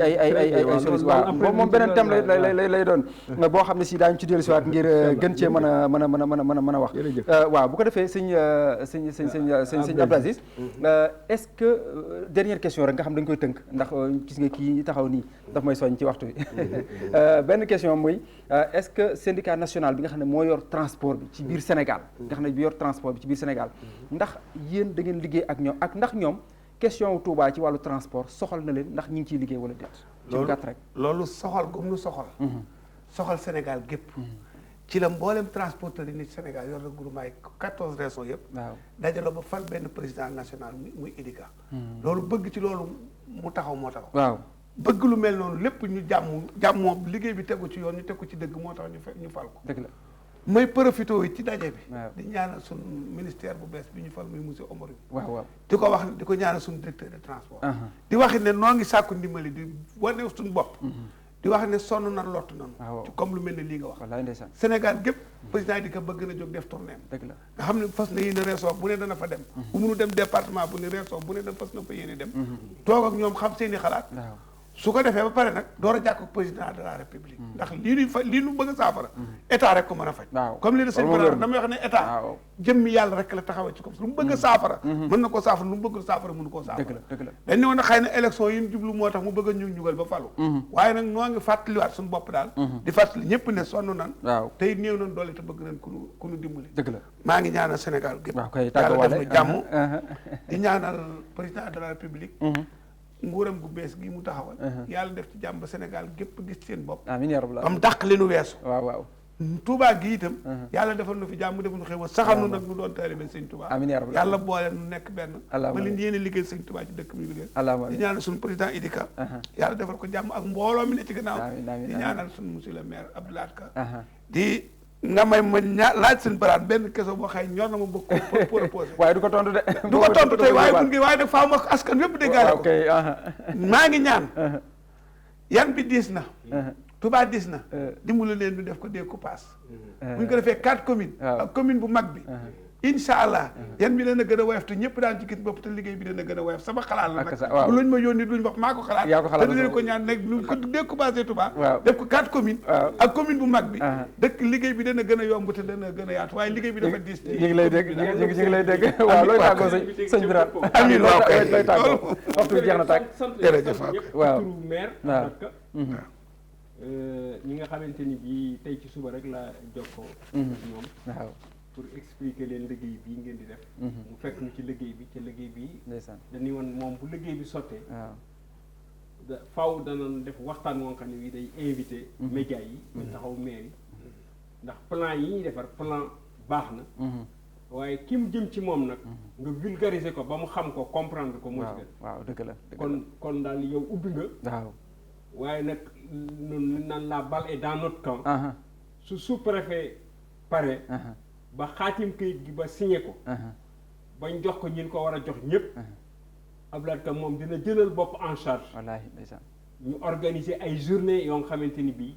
S2: solution waaw moom beneen thème lay doon boo xam ne si daañu ci dellu si waat ngir gën cee mën a wax waaw bu ko defee sëñ Abdou Aziz est-ce que dernière question rek nga xam dañ koy tënk ndax gis nga kii taxaw nii daf may soñ ci waxtu bi benn question mooy est-ce que syndicat national bi nga xam ne moo yor transport bi ci biir Sénégal nga xam ne bi yor transport bi ci biir Sénégal ndax yéen da ngeen liggéey ak ñoom ak ndax ñoom question wu Touba ci wàllu transport soxal na leen ndax ñi ngi ciy liggéey wala déet ci gàtt rek
S4: loolu soxal gum nu soxal Sénégal gépp ci la mboolem transporteur yi ni Sénégal yor na groupement yi 14 régions yëpp
S2: waaw
S4: dajaloo ba fal benn président national muy IDICA loolu bëgg ci loolu mu taxaw moo taxaw
S2: waaw
S4: bëgg lu mel noonu lépp ñu jàmmoo liggéey bi tegu ci yoon ñu tegu ci dëgg moo tax ñu fal ko
S2: dëgg la
S4: may profité yi ci daje bi
S2: waaw
S4: di ñaanal suñu ministère bu bees bi ñu fal muy monsieur Omar bi
S2: waaw
S4: di ko ñaanal suñu directeur de transport di wax ne noo ngi sàkku ndimbali di wane suñu bopp di wax ne sonn na lott nañu ci comme lu mel ne lii nga wax
S2: wallaay ndeysaan
S4: Sénégal gépp président yi di ko bëgg na jóg def tournée
S2: dëgg la
S4: nga xam ne fas na yéene région bu ne dana fa dem bu munu dem département bu ne région bu ne dana fas na fa yéene dem toog ak ñoom xam seeni xalaat su ko defee ba pare nag door a jàkk président de la république ndax lii nu bëgg a saafara état rek ko mën a faj comme li la sëñ Bara damay wax ne état jëmmi yàlla rek la taxawee ci comme lu mu bëgg a saafara mën na koo saafara lu mu bëgg saafara mënu koo saafara
S2: dëgg la
S4: dañ ne woon na xëy na élection yi ñu jublu moo tax mu bëgg a ñugal ba falu waaye nag noo ngi fàttaliwaat suñu bopp daal di fàttali ñëpp ne sonn nan tey néew nañ doole te bëgg nañ ku nu dimbali
S2: dëgg la
S4: maa ngi ñaanal Sénégal gépp yàlla def na jàmm di ñaanal président de la république nguuram gu bees gi mu taxawal yàlla def ci jàmm ba Sénégal gépp gis seen bopp
S2: amiin yaa rabbal
S4: am dàq li nu weesu
S2: waaw
S4: Touba gi itam yàlla defal nu fi jàmm defal nu xew saxal nu nag nu doon taalibe sëñ Touba
S2: amiin yaa rabbal
S4: yàlla boole nu nekk benn ba li yéene liggéey sëñ Touba ci dëkk mi liggéey di ñaanal suñu président Idika yàlla defal ko jàmm ak mbooloo mi ne ci gannaaw di ñaanal suñu monsieur le maire Abdoulaye Ka di nga may ma laaj seen baraan benn question boo xëy ñor na ma bëgg pour poser
S2: waaye du ko tontu de
S4: du ko tontu tey waaye buñ waaye nag faaw ma askan yëpp déggaale ko maa ngi ñaan yan bi diis na Touba diis na dimbali leen ñu def ko découpage bu ñu ko defee 4 communes ak commune bu mag bi incha allah yan bi dana gën a woyof te ñëpp daan ci gis bopp te liggéey bi dana gën a woyof sama xalaat la nag bu luñ ma yónni luñ wax maa ko xalaat te dinañ ko ñaan nag lu ko découpagé Touba def ko 4 communes ak commune bu mag bi dëkk liggéey bi dana gën a yomb te dana gën a yaatu waaye liggéey bi dafa diis
S2: ñu ngi lay dégg ñu ngi lay dégg waaw looy tàggoo sëñ Birane
S4: amiin waaw kay
S2: looy tàggoo waxtu bi jeex na tàgg
S4: jërëjëf
S3: waaw turu maire Dakar ñi nga xamante ni bii tey ci suba rek la jokkoo ñoom
S2: waaw
S3: pour expliquer leen liggéey bii ngeen di def mu fekk ñu ci liggéey bi ci liggéey bi
S2: ndeysaan
S3: dañuy woon moom bu liggéey bi sottee
S2: waaw
S3: faaw danañ def waxtaan woo xam ne wi day invité médias yi ñu taxaw maire yi ndax plan yi ñuy defar plan baax na waaye ki mu jëm ci moom nag nga vulgariser ko ba mu xam ko comprendre ko moo ci gën
S2: waaw dëgg la
S3: kon daal yow ubbi nga
S2: waaw
S3: waaye nag ñun naan la balle est dans notre camp su sous-préfet pare ba xaatim kayit gi ba signé ko bañ jox ko ñin ko war a jox ñëpp Abdoulaye Ka moom dina jëlal bopp en charge
S2: wallaahi ndeysaan
S3: ñu organiser ay journée yoo nga xamante ni bii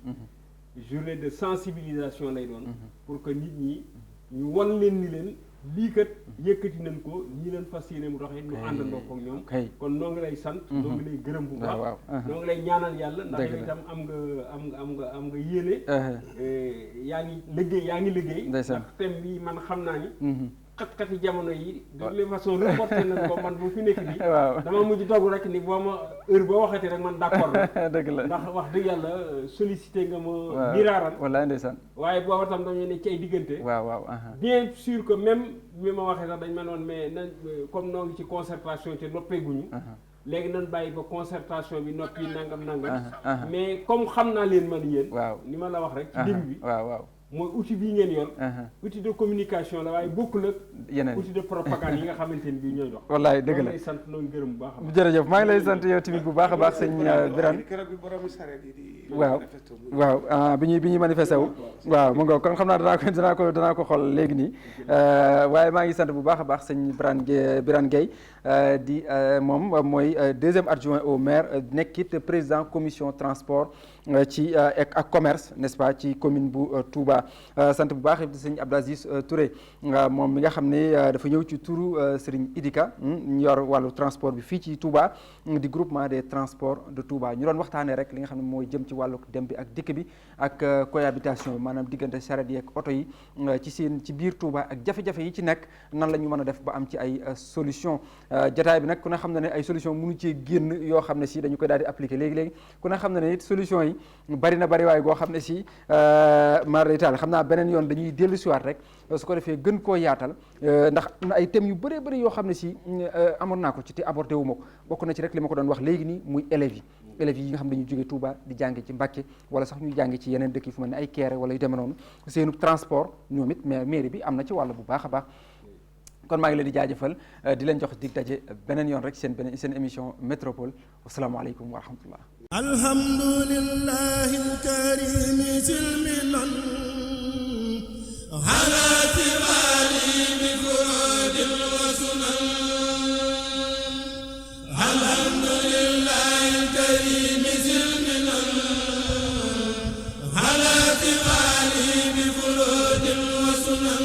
S3: journée de sensibilisation lay doon pour que nit ñi ñu wan leen ni leen lii kat yëkkati nañ ko ñii leen fas yéene mu doxee ñu àndandoo ko ñoom kon noo ngi lay sant noo ngi lay gërëm bu baax noo ngi lay ñaanal yàlla ndax yow itam am nga yéene yaa ngi liggéey ndax thème bi man xam naa ni xat-xati jamono yi de toute façon reporté nañ ko man bu fi nekk nii dama mujj togg rek ni boo ma heure boo waxati rek man d'accord la
S2: dëgg la
S3: ndax wax dëgg yàlla sollicité nga ma miraaran
S2: wallaay ndeysaan
S3: waaye booba tam dañu ne ci ay diggante
S2: waaw
S3: bien sûr que même bi ma waxee sax dañ ma noon mais nañ comme noo ngi ci concertation ci noppeeguñu léegi nañ bàyyi ba concertation bi noppi nangam mais comme xam naa leen man yéen ni ma la wax rek ci début bi waaw mooy outil bii ngeen yor outil de communication la waaye bokkul ak yeneen outil de propagande yi nga xamante ni bii ñooy dox
S2: wallaay dëgg la
S3: lay sant noonu gërëm bu baax a baax
S2: jërëjëf maa ngi lay sant yow tamit bu baax a baax sëñ Birane waaw bi ñuy manifesté wu waaw mu nga kon xam naa danaa ko xool léegi nii waaye maa ngi sant bu baax a baax sëñ Birane Gueye di moom mooy deuxième adjoint au maire nekkit président commission transport ci ak commerce n'est-ce pas ci commune bu Touba sant bu baax sëñ Abdou Aziz Touré moom mi nga xam ne dafa ñëw ci turu Serigne Idika ñu yor wàllu transport bi fii ci Touba di groupement des transports de Touba ñu doon waxtaanee rek li nga xam ne mooy jëm ci wàllu dem bi ak dikk bi ak cohabitation bi maanaam diggante charrette yi ak oto yi ci biir Touba ak jafe-jafe yi ci nekk nan la ñu mën a def ba am ci ay solution jotaay bi nag ku ne xam na ne ay solution mënu ci génn yoo xam ne si dañu koy daal di appliquer léegi ku ne xam na ne it solution yi bari waaye goo xam ne si mar d'Italie xam naa beneen yoon dañuy dellu siwaat rek su ko defee gën koo yaatal ndax ay thèmes yu bëree yoo xam ne si amoon naa ko ci te abordé wu ma ko bokk na ci rek li ma ko doon wax léegi nii muy élèves yi nga xam ne dañuy jógee Touba di jànge ci Mbacké wala sax ñuy jànge ci yeneen dëkk yi fu mel ne ay Kéré wala yu demee noonu seenu transport ñoom it mais mairie bi am na ci wàll bu baax a baax kon maa ngi leen di jaajëfal di leen jox dig daje beneen yoon rek seen émission métropole wasalaamaaleykum wa rahmatullah
S1: alhamdulillahi alkarim silmilan ala tibali bi furudin wa sunan alhamdulillahi alkarim silmilan ala tibali bi furudin wa sunan